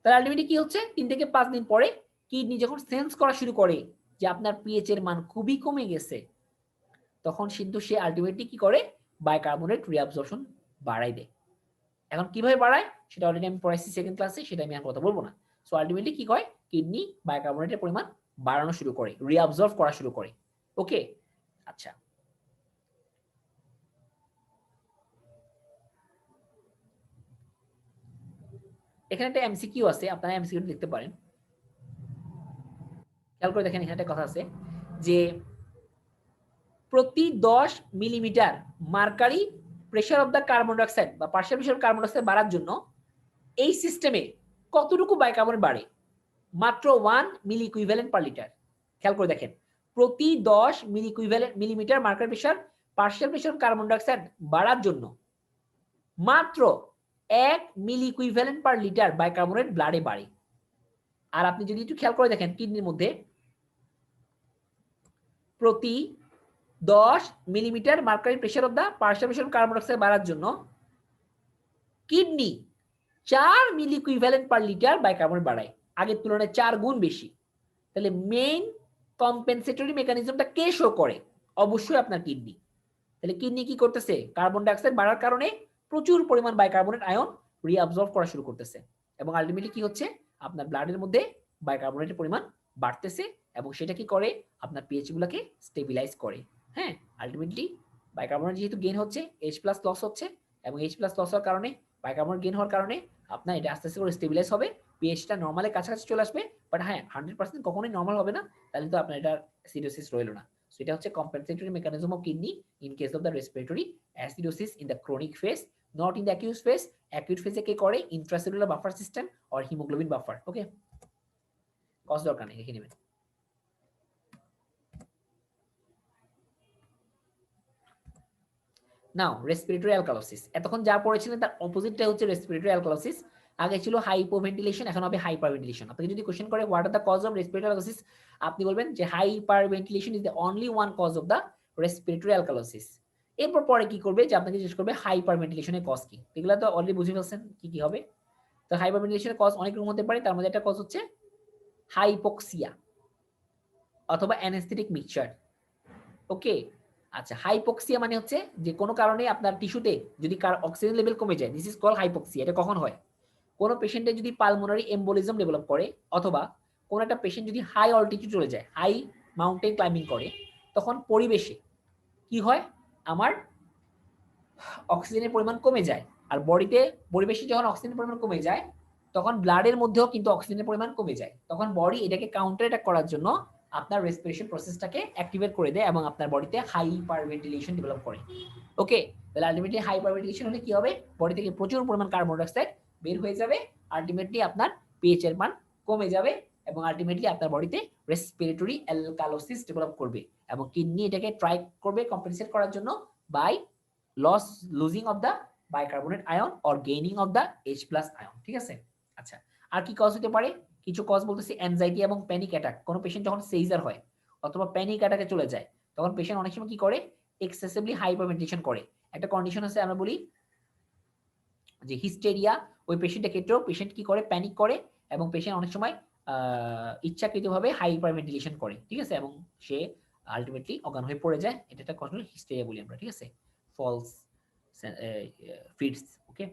তাহলে আলটিমেটলি কি হচ্ছে 3 থেকে 5 দিন পরে কিডনি যখন সেন্স করা শুরু করে যে আপনার পিএইচ এর মান খুবই কমে গেছে, তখন কিন্তু সে আলটিমেটলি কি করে বাইকার্বনেট রিঅ্যাবজর্পশন বাড়াই দেয়। এখন কিভাবে বাড়ায় সেটা অলরেডি আমি পড়াইছি সেকেন্ড ক্লাসে, সেটা আমি আর কথা বলবো না। সো আলটিমেটলি কি হয় কিডনি বাইকার্বনেটের পরিমাণ বাড়ানো শুরু করে, রিঅ্যাবজর্ব করা শুরু করে। ওকে, আচ্ছা এখানে একটা এমসিকিউ আছে, আপনারা এমসিকিউ দেখতে পারেন। খেয়াল করে দেখেন এখানে একটা কথা আছে যে প্রতি 10 millimetre mercury pressure of the carbon dioxide বা partial pressure of carbon dioxide বাড়ার জন্য এই সিস্টেমে কতটুকু বাইকার্বনেট বাড়ে? মাত্র 1 মিলি ইকুইভ্যালেন্ট পার লিটার। খেয়াল করে দেখেন প্রতি 10 milli equivalent millimetre mercury pressure partial pressure of carbon dioxide বাড়ার জন্য মাত্র 1 milli equivalent per litre bicarbonate ব্লাডে বাড়ে। আর আপনি যদি একটু খেয়াল করে দেখেন কিডনির মধ্যে প্রতি 10 millimetre mercury pressure of the partial pressure of carbon dioxide বাড়ার জন্য কিডনি 4 মিলি ইকুইভ্যালেন্ট পার লিটার বাইকার্বনেট বাড়ায়, আগের তুলনায় 4 গুণ বেশি। তাহলে মেইন কম্পেনসেটরি মেকানিজমটা কে শো করে? অবশ্যই আপনার কিডনি। তাহলে কিডনি কি করতেছে? কার্বন ডাইঅক্সাইড বাড়ার কারণে প্রচুর পরিমাণ বাইকার্বনেট আয়ন রিঅ্যাবজর্ব করা শুরু করতেছে এবং আলটিমেটলি কি হচ্ছে আপনার ব্লাডের মধ্যে বাইকার্বনেটের পরিমাণ বাড়তেছে এবং সেটা কি করে আপনার পিএইচ গুলোকে স্টেবিলাইজ করে। হ্যাঁ, আলটিমেটলি বাইকার্বনেট যেহেতু গেইন হচ্ছে, H+ লস হচ্ছে এবং H+ লস হওয়ার কারণে বাইকার্বনেট গেইন হওয়ার কারণে আপনার এটা আস্তে আস্তে করে স্টেবিলাইজ হবে, পিএইচটা নরমালের কাছাকাছি চলে আসবে। বাট হ্যাঁ 100% কখনোই নরমাল হবে না, তাহলে তো আপনার এটা অ্যাসিডোসিস রইল না। সো এটা হচ্ছে compensatory mechanism of kidney in case of the respiratory acidosis in the chronic phase, not in the acute phase. Acute phase কে করে intracellular buffer system or hemoglobin buffer. Okay, কস দরকার নেই, লিখে নেবেন। নাও রেসপিরেটরি অ্যালকালোসিস, এতক্ষণ যা পড়েছিলেন তার অপোজিটটা হচ্ছে রেসপিরেটরি অ্যালকালোসিস। আগে ছিল হাইপোভেন্টিলেশন, এখন হবে হাইপারভেন্টিলেশন। আপনাকে যদি কোশ্চেন করে what are the cause of respiratory alkalosis, আপনি বলবেন যে hyperventilation is the only one cause of the respiratory alkalosis. এরপর পরে কি করবে যে আপনাকে জিজ্ঞেস করবে হাইপারভেন্টিলেশনের কজ কি, এগুলো তো অলরেডি বুঝে ফেলছেন কি কি হবে। তো হাইপারভেন্টিলেশনের কজ অনেক রকম হতে পারে, তার মধ্যে একটা কজ হচ্ছে হাইপোক্সিয়া অথবা অ্যানেস্থেটিক মিক্সচার। ওকে, আচ্ছা হাইপোক্সিয়া মানে হচ্ছে যে কোনো কারণে আপনার টিস্যুতে যদি অক্সিজেন লেভেল কমে যায়, দিস ইজ কল হাইপোক্সিয়া। এটা কখন হয়? কোনো পেশেন্টের যদি পালমোনারি এম্বোলিজম ডেভেলপ করে অথবা কোনো একটা পেশেন্ট যদি হাই অল্টিটিউড চলে যায়, হাই মাউন্টেন ক্লাইম্বিং করে, তখন পরিবেশে কি হয় আমার অক্সিজেনের পরিমাণ কমে যায়। আর বডিতে পরিবেশে যখন অক্সিজেনের পরিমাণ কমে যায় তখন ব্লাডের মধ্যেও কিন্তু অক্সিজেনের পরিমাণ কমে যায়, তখন বডি এটাকে কাউন্টার অ্যাটাক করার জন্য আপনার রেসপিরেশন প্রসেসটাকে অ্যাক্টিভেট করে দেয় এবং আপনার বডিতে হাইপারভেন্টিলেশন ডেভেলপ করে। ওকে, তাহলে আলটিমেটলি হাইপারভেন্টিলেশন হলে কি হবে? বডি থেকে প্রচুর পরিমাণ কার্বন ডাইঅক্সাইড বের হয়ে যাবে, আলটিমেটলি আপনার পিএইচ এর মান কমে যাবে এবং আলটিমেটলি আপনার বডিতে রেসপিরেটরি অ্যালকালোসিস ডেভেলপ করবে এবং কিডনি এটাকে ট্রাই করবে কম্পেনসেট করার জন্য by losing of the bicarbonate ion or gaining of the H+ ion। ঠিক আছে, আচ্ছা আর কি কজ হতে পারে? কিছু কজ বলতেছি অ্যাংজাইটি এবং প্যানিক অ্যাটাক। কোনো পেশেন্ট যখন সিজার হয় অথবা প্যানিক অ্যাটাকে চলে যায় তখন পেশেন্ট অনেক সময় কি করে এক্সেসিভলি হাইপারভেন্টিলেশন করে। একটা কন্ডিশন আছে আমরা বলি যে হিস্টেরিয়া, ওই পেশেন্টের ক্ষেত্রেও পেশেন্ট কি করে প্যানিক করে এবং পেশেন্ট অনেক সময় ইচ্ছাকৃতভাবে হাইপারভেন্টিলেশন করে। ঠিক আছে, এবং সে আলটিমেটলি অজ্ঞান হয়ে পড়ে যায়, এটা একটা কন্ডিশন হিস্টেরিয়া বলি আমরা। ঠিক আছে, false feeds। ওকে,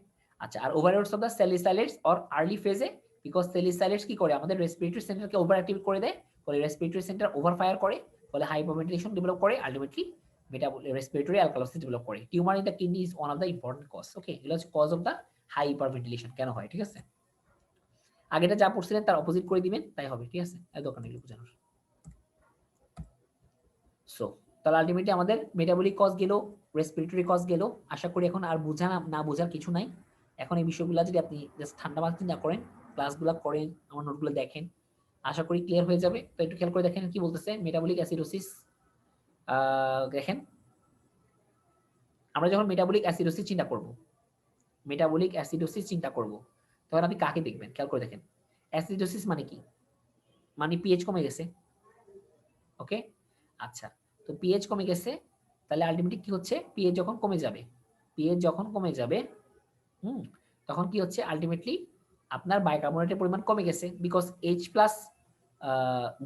আচ্ছা আর ওভারলোডস অফ দ্য স্যালিসাইলেটস অর আর্লি ফেজে, বিকজ স্যালিসাইলেটস কি করে আমাদের রেসপিরেটরি সেন্টারকে ওভার অ্যাক্টিভ করে দেয়, ফলে রেসপিরেটরি সেন্টার ওভার ফায়ার করে, ফলে হাইপারভেন্টিলেশন ডেভেলপ করে, আলটিমেটলি রেসপিরেটরি অ্যালকালোসিস ডেভেলপ করে। Tumour in the kidney is one of the important cause. Okay, এগুলো হচ্ছে কজ অফ দ্য হাইপারভেন্টিলেশন কেন হয়। ঠিক আছে, আগেটা যা পড়ছিলেন তার অপোজিট করে দিবেন তাই হবে। ঠিক আছে, এর দরকার নেই বোঝানোর। সো তাহলে আলটিমেটলি আমাদের মেটাবলিক কজ গেল, রেসপিরেটরি কজ গেল। আশা করি এখন আর বোঝা না বোঝার কিছু নাই। এখন এই বিষয়গুলো যদি আপনি জাস্ট ঠান্ডা মাথায় চিন্তা করেন, ক্লাসগুলো করেন, আমার নোটগুলো দেখেন, আশা করি ক্লিয়ার হয়ে যাবে। তো একটু খেয়াল করে দেখেন কি বলতেছে মেটাবলিক অ্যাসিডোসিস। দেখেন আমরা যখন মেটাবলিক অ্যাসিডোসিস চিন্তা করব, মেটাবলিক অ্যাসিডোসিস চিন্তা করব, তখন আপনি কাকে দেখবেন? খেয়াল করে দেখেন অ্যাসিডোসিস মানে কি? মানে পিএইচ কমে গেছে। ওকে, আচ্ছা তো পিএইচ কমে গেছে, তাহলে আলটিমেটলি কি হচ্ছে? পিএইচ যখন কমে যাবে পিএইচ যখন কমে যাবে, তখন কি হচ্ছে আলটিমেটলি আপনার বাইকার্বনেটের পরিমাণ কমে গেছে, বিকজ এইচ প্লাস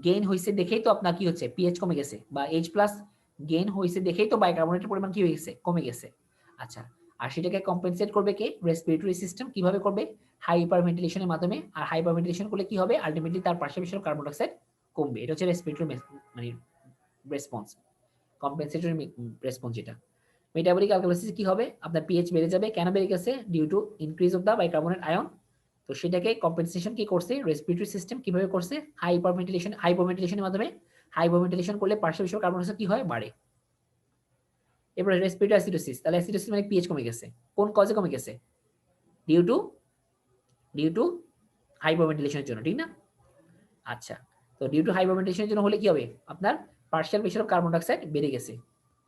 গেইন হয়েছে দেখেই তো আপনার কি হচ্ছে পিএইচ কমে গেছে, বা এইচ প্লাস গেইন হয়েছে দেখেই তো বাইকার্বনেটের পরিমাণ কি হয়ে গেছে, কমে গেছে। আচ্ছা, আর সেটাকে কম্পেনসেট করবে কে? Respiratory system. কিভাবে করবে? হাইপার ভেন্টিলেশনের মাধ্যমে। আর হাইপার ভেন্টিলেশন করলে কি হবে? আলটিমেটলি তার পার্শ্ব বিষয় কার্বন ডাইঅক্সাইড কমবে। এটা হচ্ছে রেসপিরেটরি মানে রেসপন্স, কম্পেনসেটরি রেসপন্স যেটা। মেটাবলিক অ্যালকালাইসিস কি হবে? আপনার পিএইচ বেড়ে যাবে। কেন বেড়ে গেছে? Due to increase of the bicarbonate ion. তো সেটাকে কম্পেনসেশন কি করছে রেসপিরেটরি সিস্টেম? কিভাবে করছে? হাইপারভেন্টিলেশনের মাধ্যমে। হাইপারভেন্টিলেশন করলে পার্শ্ব বিষয় কার্বন ডাইঅক্সাইড কি হয়? বাড়ে। এরপর রেসপিরেটরি অ্যাসিডোসিস। তাহলে অ্যাসিডোসিস মানে পিএইচ কমে গেছে। কোন কজে কমে গেছে? ডিউ টু হাইপারভেন্টিলেশনের জন্য, ঠিক না? আচ্ছা, তো ডিউ টু হাইপারভেন্টিলেশনের জন্য হলে কি হবে? আপনার partial pressure of carbon dioxide বেড়ে গেছে।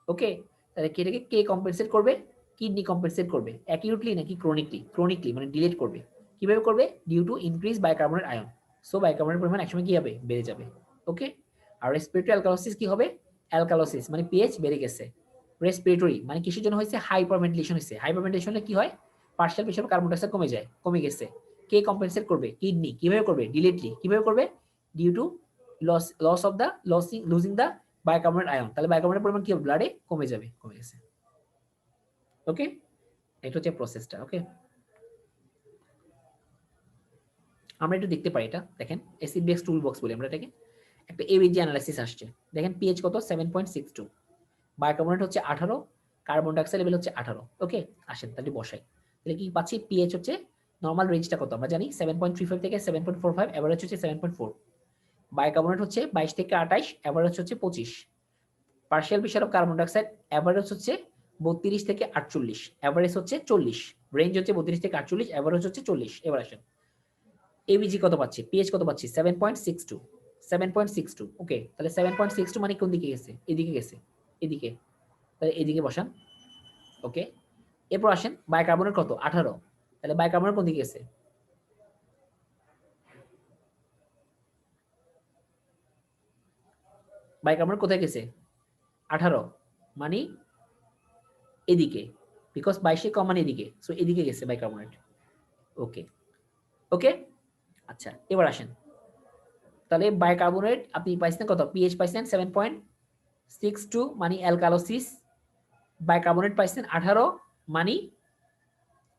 ওকে, তাহলে এটাকে কে কম্পেনসেট করবে? কিডনি কম্পেনসেট করবে। অ্যাকিউটলি নাকি ক্রনিকলি? ক্রনিকলি মানে ডিলেট করবে। কিভাবে করবে? Due to increase bicarbonate ion. So bicarbonate পরিমাণ একসময় কি হবে? বেড়ে যাবে। ওকে, আর রেসপিরেটরি অ্যালকালোসিস কি হবে? অ্যালকালোসিস মানে পিএইচ বেড়ে গেছে। রেসপিরেটরি মানে কিসের জন্য হয়েছে? হাইপারভেন্টিলেশন হয়েছে। হাইপারভেন্টিলেশনে কি হয়? Partial pressure of carbon dioxide কমে যায়, কমে গেছে। কে কম্পেনসেট করবে? কিডনি। কিভাবে করবে? ডিলেটলি। কিভাবে করবে? Due to loss of the losing the bicarbonate ion. তাহলে বাইকার্বনেটের পরিমাণ কি হবে? ব্লাডে কমে যাবে, কমে গেছে। ওকে, এটা হচ্ছে প্রসেসটা। ওকে, আমরা একটু দেখতে পাই। এটা দেখেন অ্যাসিড বেস টুল বক্স বলি আমরা এটাকে। একটা এবিজি অ্যানালাইসিস আসছে। দেখেন পিএইচ কত? 7.62, বাইকার্বনেট হচ্ছে 18, কার্বন ডাইঅক্সাইড লেভেল হচ্ছে 18। ওকে, আসেন তাহলে বসাই। তাহলে কি পাচ্ছি? পিএইচ হচ্ছে নরমাল রেঞ্জটা কত আমরা জানি 7.35 থেকে 7.45, এভারেজ হচ্ছে 7.4। বাইকার্বনেট হচ্ছে 22 থেকে 28, এভারেজ হচ্ছে 25। Partial pressure of carbon dioxide average হচ্ছে 32 থেকে 48, এভারেজ হচ্ছে 40। রেঞ্জ হচ্ছে 32 থেকে 48, এভারেজ হচ্ছে 40। এবার আসেন এবিজি কত পাচ্ছি? পিএইচ কত পাচ্ছি? 7.62, 7.62। ওকে, তাহলে 7.62 মানে কোন দিকে গেছে? এদিকে গেছে, এদিকে। তাহলে এদিকে বসান। ওকে, এরপর আসেন বাইকার্বনেট কত? 18, তাহলে বাইকার্বনেট কোন দিকে গেছে? বাইকার্বনেট কোথায় গেছে? 18 মানে এদিকে, বিকজ 22 কম মানে এদিকে, সো এদিকে গেছে বাইকার্বনেট। ওকে, ওকে, আচ্ছা এবার আসেন। তাহলে বাইকার্বনেট আপনি পাইছেন কত? পিএইচ পাইছেন 7.62 মানে অ্যালকালোসিস। বাইকার্বনেট পাইছেন 18 মানে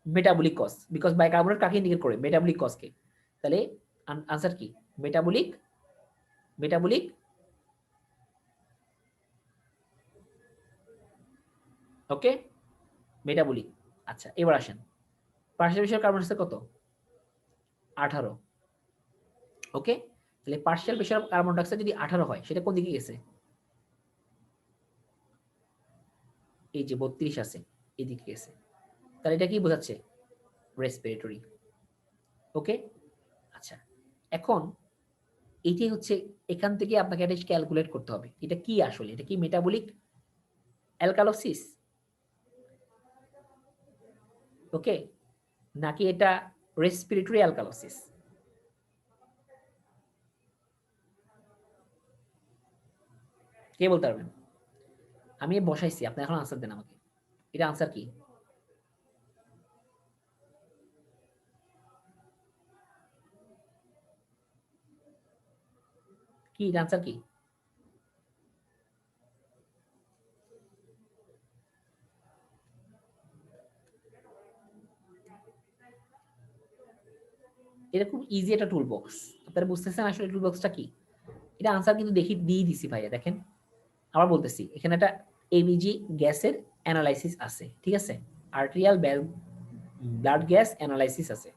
মেটাবলিক কজ, বিকজ বাইকার্বনেট কাকে ইন্ডিকেট করে? মেটাবলিক কজকে। তাহলে আনসার কি? মেটাবলিক, মেটাবলিক, ওকে, মেটাবলিক। আচ্ছা এবার আসেন পার্শিয়াল প্রেশার কার্বন ডাইঅক্সাইড কত? 18। ওকে, তাহলে পার্শিয়াল প্রেশার কার্বন ডাইঅক্সাইড যদি 18 হয়, সেটা কোন দিকে গেছে? এই যে 32 আছে, এদিকে গেছে। তাহলে এটা কি বোঝাচ্ছে? রেসপিরেটরি। ওকে, আচ্ছা এখন এইটাই হচ্ছে, এখান থেকে আপনাকে এটা ক্যালকুলেট করতে হবে এটা কি আসলে, এটা কি মেটাবলিক অ্যালকালোসিস, ওকে, নাকি এটা রেসপিরেটরি অ্যালকালোসিস? কে বলতে পারবেন? আমি বসাইছি, আপনি এখন আনসার দেন আমাকে। এটা আনসার কি? কি এটা আনসার কি? এটা খুব ইজি একটা টুল বক্স। আপনারা বুঝতেছেন আসলে টুল বক্সটা কি? এটা আনসার কিন্তু দেখি দিয়ে দিছি ভাইয়া, দেখেন আবার বলতেছি, এখানে একটা এবিজি গ্যাসের অ্যানালাইসিস আছে, ঠিক আছে, আর্টেরিয়াল ব্লাড গ্যাস অ্যানালাইসিস আছে।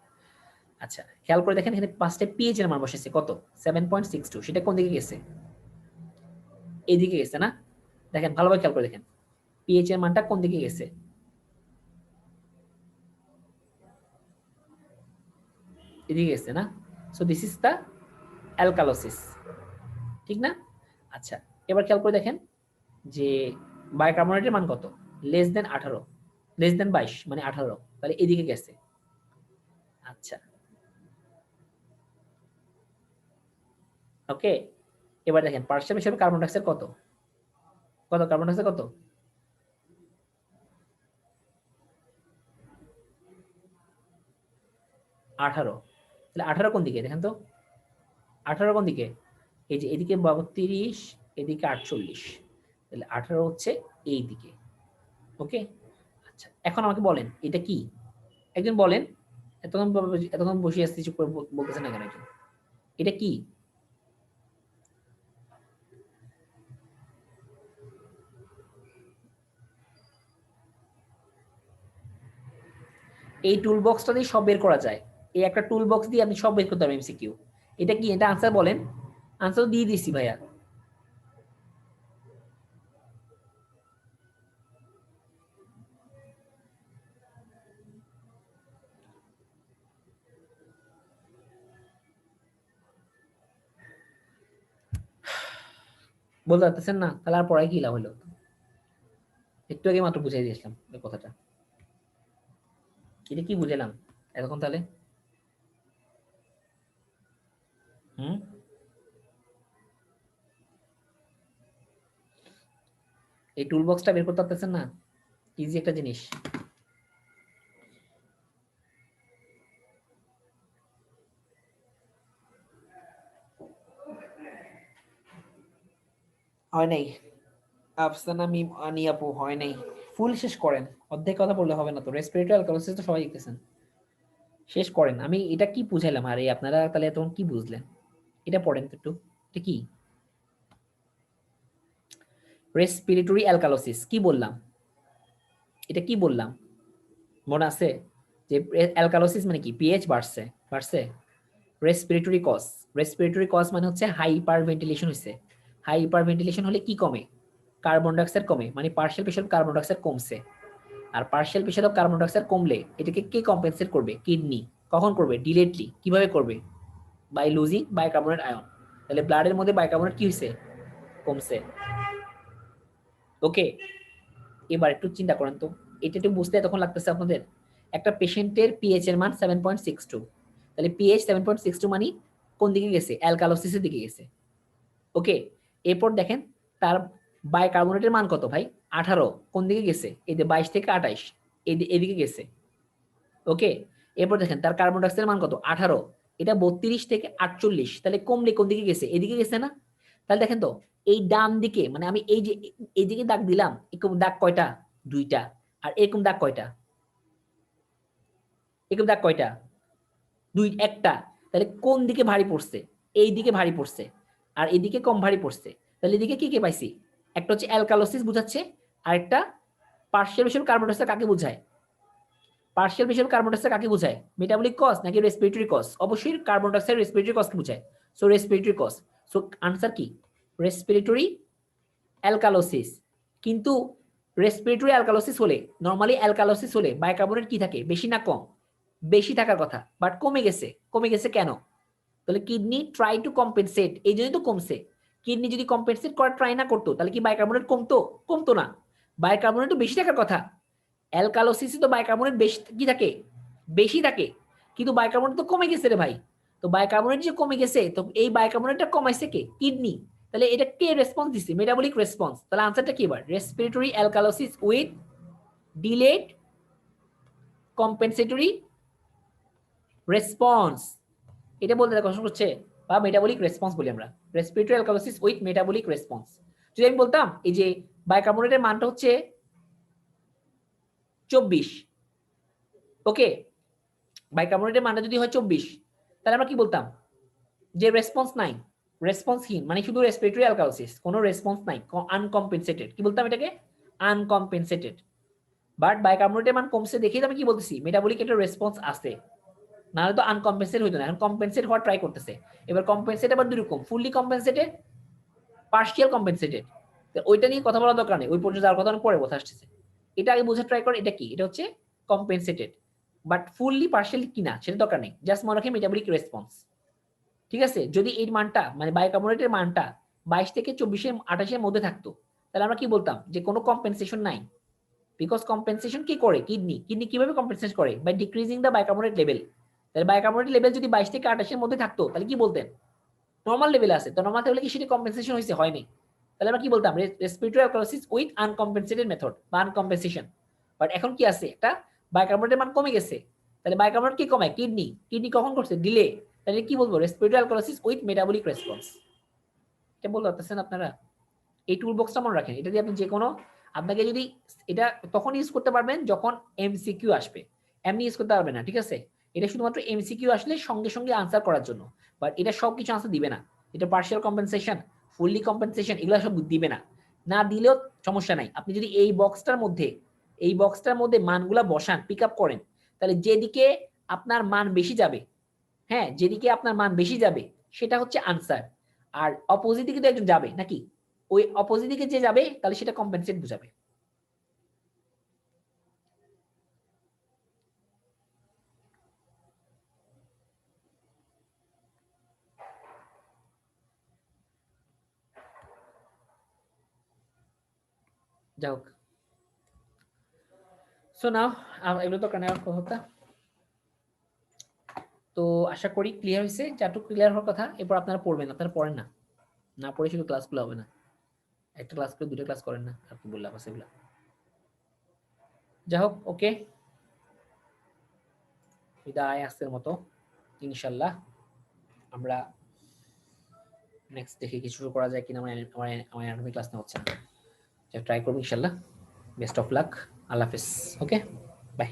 আচ্ছা খেয়াল করে দেখেন, এখানে পাঁচটা পিএইচ এর মান বসেছে কত? 7.62, সেটা কোন দিকে গেছে? এদিকে গেছে না? দেখেন ভালোভাবে খেয়াল করে দেখেন, পিএইচ এর মানটা কোন দিকে গেছে? এদিকে গেছে না? So this is the alkalosis, ঠিক না? আচ্ছা এবার খেয়াল করে দেখেন যে বাইকার্বনেটের মান কত? লেস দেন 18, লেস দেন 22 মানে 18, তাহলে এদিকে গেছে। আচ্ছা ওকে, এবার দেখেন পার্শ্ব হিসেবে কার্বন ডাইঅক্সাইড কত? কত কার্বন ডাইঅক্সাইড কত? 18, তাহলে 18 কোন দিকে দেখেন তো, 18 কোন দিকে, এই যে এদিকে 32, এদিকে 48, তাহলে 18 হচ্ছে এই দিকে। ওকে, আচ্ছা এখন আমাকে বলেন এটা কি, একজন বলেন, এতক্ষণ এতক্ষণ বসে আসছি চুপ করে বলতেছেন না কেন একজন, এটা কি? এই টুল বক্সটা দিয়ে সব বের করা যায়, এই একটা টুল বক্স দিয়ে আপনি সব বের করতে পারবেন এমসিকিউ। এটা কি, এটা আনসার বলেন, আনসার দিয়ে দিছি ভাইয়া। বলতে পারতেছেন না, তাহলে আর পড়ায় কি লাভ হলো? একটু আগে মাত্র বুঝাই দিয়েছিলাম এই কথাটা, এটা কি বুঝালাম এতক্ষণ তাহলে? হুম, এই টুল বক্সটা বের করতে পারতেছেন না, ইজি একটা জিনিস। হয় নাই, আফসানা মিম আনি আপু হয় নাই, ফুল শেষ করেন, অর্ধেক কথা বললে হবে না তো, রেসপিরেটরি অ্যালকালোসিস তো সবাই লিখতেছেন, শেষ করেন। আমি এটা কি বুঝাইলাম, আরে আপনারা তাহলে তখন কি বুঝলেন? এটা পড়েন তো একটু, এটা কি রেসপিরেটরি অ্যালকালোসিস, কি বললাম, এটা কি বললাম মনে আছে? যে অ্যালকালোসিস মানে কি, পিএইচ বাড়ছে, বাড়ছে। রেসপিরেটরি কজ, রেসপিরেটরি কজ মানে হচ্ছে হাইপার ভেন্টিলেশন হয়েছে। হাইপার ভেন্টিলেশন হলে কি কমে, কার্বন ডাইঅক্সাইড কমে, মানে পার্শিয়াল প্রেশার কার্বন ডাইঅক্সাইড কমছে। আর partial pressure of carbon dioxide কমলে এটাকে কে কম্পেনসেট করবে, কিডনি। কখন করবে, ডিলেটলি, কিভাবে করবে, বাই লুজিং বাইকার্বনেট আয়ন। তাহলে ব্লাডের মধ্যে বাইকার্বনেট কি হয়েছে, কমছে। ওকে, এবার একটু চিন্তা করেন তো, এটা একটু বুঝতে তখন লাগতেছে আপনাদের, একটা পেশেন্টের পিএইচ এর মান 7.62, তাহলে পিএইচ 7.62 মানে কোন দিকে গেছে, অ্যালকালোসিসের দিকে গেছে। ওকে, এরপর দেখেন তার বাইকার্বনেটের মান কত ভাই, 18, কোন দিকে গেছে, এই যে 22 থেকে 28, এদিকে গেছে। ওকে, এরপর দেখেন তার কার্বন ডাইঅক্সাইডের মান কত, 18, এটা 32 থেকে 48, তাহলে কমলে কোন দিকে গেছে, এদিকে গেছে না? তাহলে দেখেন তো, এই ডান দিকে মানে আমি এই যে এইদিকে দাগ দিলাম, এরকম দাগ কয়টা, দুইটা। আর এরকম দাগ কয়টা, এরকম দাগ কয়টা, দুই, একটা। তাহলে কোন দিকে ভারী পড়ছে, এই দিকে ভারী পড়ছে, আর এদিকে কম ভারী পড়ছে। তাহলে এদিকে কি কে পাইছি, একটা হচ্ছে অ্যালকালোসিস বুঝাচ্ছে, আর একটা পার্শিয়াল প্রেশার কার্বন ডাইঅক্সাইড কাকে বোঝায়, পার্শিয়াল প্রেশার কার্বন ডাইঅক্সাইড কাকে বোঝায়, মেটাবলিক কজ নাকি রেসপিরেটরি কজ, অবশ্যই কার্বন ডাইঅক্সাইড রেসপিরেটরি কজকে বোঝায়। So respiratory cause, so answer কি, রেসপিরেটরি অ্যালকালোসিস। কিন্তু রেসপিরেটরি অ্যালকালোসিস হলে, নরমালি অ্যালকালোসিস হলে বাইকার্বনেট কি থাকে, বেশি না কম, বেশি থাকার কথা, বাট কমে গেছে, কমে গেছে কেন? তাহলে কিডনি ট্রাই টু কম্পেনসেট, এই জন্যই তো কমছে। কিডনি যদি কম্পেনসেট করার ট্রাই না করতো তাহলে কি বাইকার্বনেট কমতো, কমতো না। বাইকার্বনেট তো বেশি থাকার কথা, অ্যালকালোসিসে তো বাইকার্বনেট বেশি কি থাকে, বেশি থাকে, কিন্তু বাইকার্বনেট তো কমে গেছে রে ভাই। তো বাইকার্বনেট যে কমে গেছে, তো এই বাইকার্বনেটটা কমাইছে কে, কিডনি। তাহলে এটা কে রেসপন্স দিচ্ছে, মেটাবলিক রেসপন্স। তাহলে আনসারটা কি এবার, respiratory alkalosis with delayed compensatory response, এটা বলতে কষ্ট করছে, বা মেটাবলিক রেসপন্স বলি আমরা, respiratory alkalosis with metabolic response. যদি আমি বলতাম এই যে বাইকার্বনেটের মানটা হচ্ছে 24, ওকে, বাইকার্বনেটের মানটা যদি হয় 24, তাহলে আমরা কি বলতাম, যে রেসপন্স নাই, রেসপন্সহীন, মানে শুধু রেসপিরেটরি অ্যালকালোসিস, কোনো রেসপন্স নাই, আনকম্পেনসেটেড, কি বলতাম এটাকে, আনকম্পেনসেটেড। বাট বাইকার্বনেটের মান কমছে দেখেই আমি কি বলতেছি, মেটাবলিক একটা রেসপন্স আছে, নাহলে তো আনকম্পেনসেট হইতো না, এখন কম্পেনসেট হওয়ার ট্রাই করতেছে। এবার কম্পেনসেট আবার দুই রকম, ফুললি কম্পেনসেটেড, পার্শিয়াল কম্পেনসেটেড। ওইটা নিয়ে কথা বলার দরকার নেই, ওই পর্যন্ত যাওয়ার কথা পরে কথা আসতেছে, এটা আগে বোঝার ট্রাই করে, এটা কি, এটা হচ্ছে কম্পেনসেটেড, বাট ফুললি পার্শিয়ালি কিনা সেটা দরকার নেই, জাস্ট মনে রাখে মেটাবলিক রেসপন্স। ঠিক আছে, যদি এই মানটা মানে বাইকার্বনেটের মানটা 22 থেকে 24 28 মধ্যে থাকতো, তাহলে আমরা কি বলতাম যে কোনো কম্পেনসেশন নাই। বিকজ কম্পেনসেশন কি করে, কিডনি, কিডনি কিভাবে কম্পেনসেট করে, by decreasing the bicarbonate level. তাহলে বাইকার্বনেট লেভেল যদি 22 থেকে 28 মধ্যে থাকতো তাহলে কি বলতেন, নরমাল লেভেলে আছে, তো নরমাল লেভেলে কি সেটা কম্পেনসেশন হয়েছে, হয়নি। তাহলে আমরা কি বলতাম, রেসপিরেটরি অ্যালকালোসিস উইথ আনকম্পেনসেটেড মেথড বা আনকম্পেনসেশন। বাট এখন কি আছে, একটা বাইকার্বনেটের মান কমে গেছে, তাহলে বাইকার্বনেট কি কমায়? কিডনি কখন করছে? ডিলে। তাহলে কি বলবো? Respiratory alkalosis with metabolic response. এটা বলতে পারতেছেন আপনারা? এই টুল বক্সটা মনে রাখেন। এটা দিয়ে আপনি যে কোনো, আপনাকে যদি এটা তখন ইউজ করতে পারবেন যখন এমসিকিউ আসবে, এমনি ইউজ করতে পারবেন না, ঠিক আছে? এটা শুধুমাত্র এমসিকিউ আসলে সঙ্গে সঙ্গে আনসার করার জন্য, বাট এটা সবকিছু আনসার দিবে না। এটা পার্শিয়াল কম্পেনসেশন, ফুললি কম্পেনসেশন, এগুলো সব দিবে না। না দিলেও সমস্যা নাই, আপনি যদি এই বক্সটার মধ্যে মানগুলা বসান, পিক আপ করেন, তাহলে যেদিকে আপনার মান বেশি যাবে, হ্যাঁ, যেদিকে আপনার মান বেশি যাবে সেটা হচ্ছে আনসার। আর অপোজিট দিকে তো একজন যাবে নাকি, ওই অপোজিট দিকে যে যাবে তাহলে সেটা কম্পেনসেট বোঝাবে। যাই হোক, সো নাও এগুলো তো কানে কথা। তো আশা করি ক্লিয়ার হয়েছে, যতটুকু ক্লিয়ার হওয়ার কথা। এরপর আপনারা পড়বেন, আপনারা পড়েন না, না পড়ে শুধু ক্লাসগুলো হবে না। একটা ক্লাস করে দুটো ক্লাস করেন না, আর কি বললাম সেগুলো। যাই হোক, ওকে, বিদায় আজকের মতো। ইনশাল্লাহ আমরা নেক্সট দেখে কি শুরু করা যায় কিনা। আমার আমার অ্যানাটমি ক্লাস না হচ্ছে না, ট্রাই করবো ইনশাল্লাহ। বেস্ট অফ লাক, আল্লাহ হাফেজ, ওকে, বাই।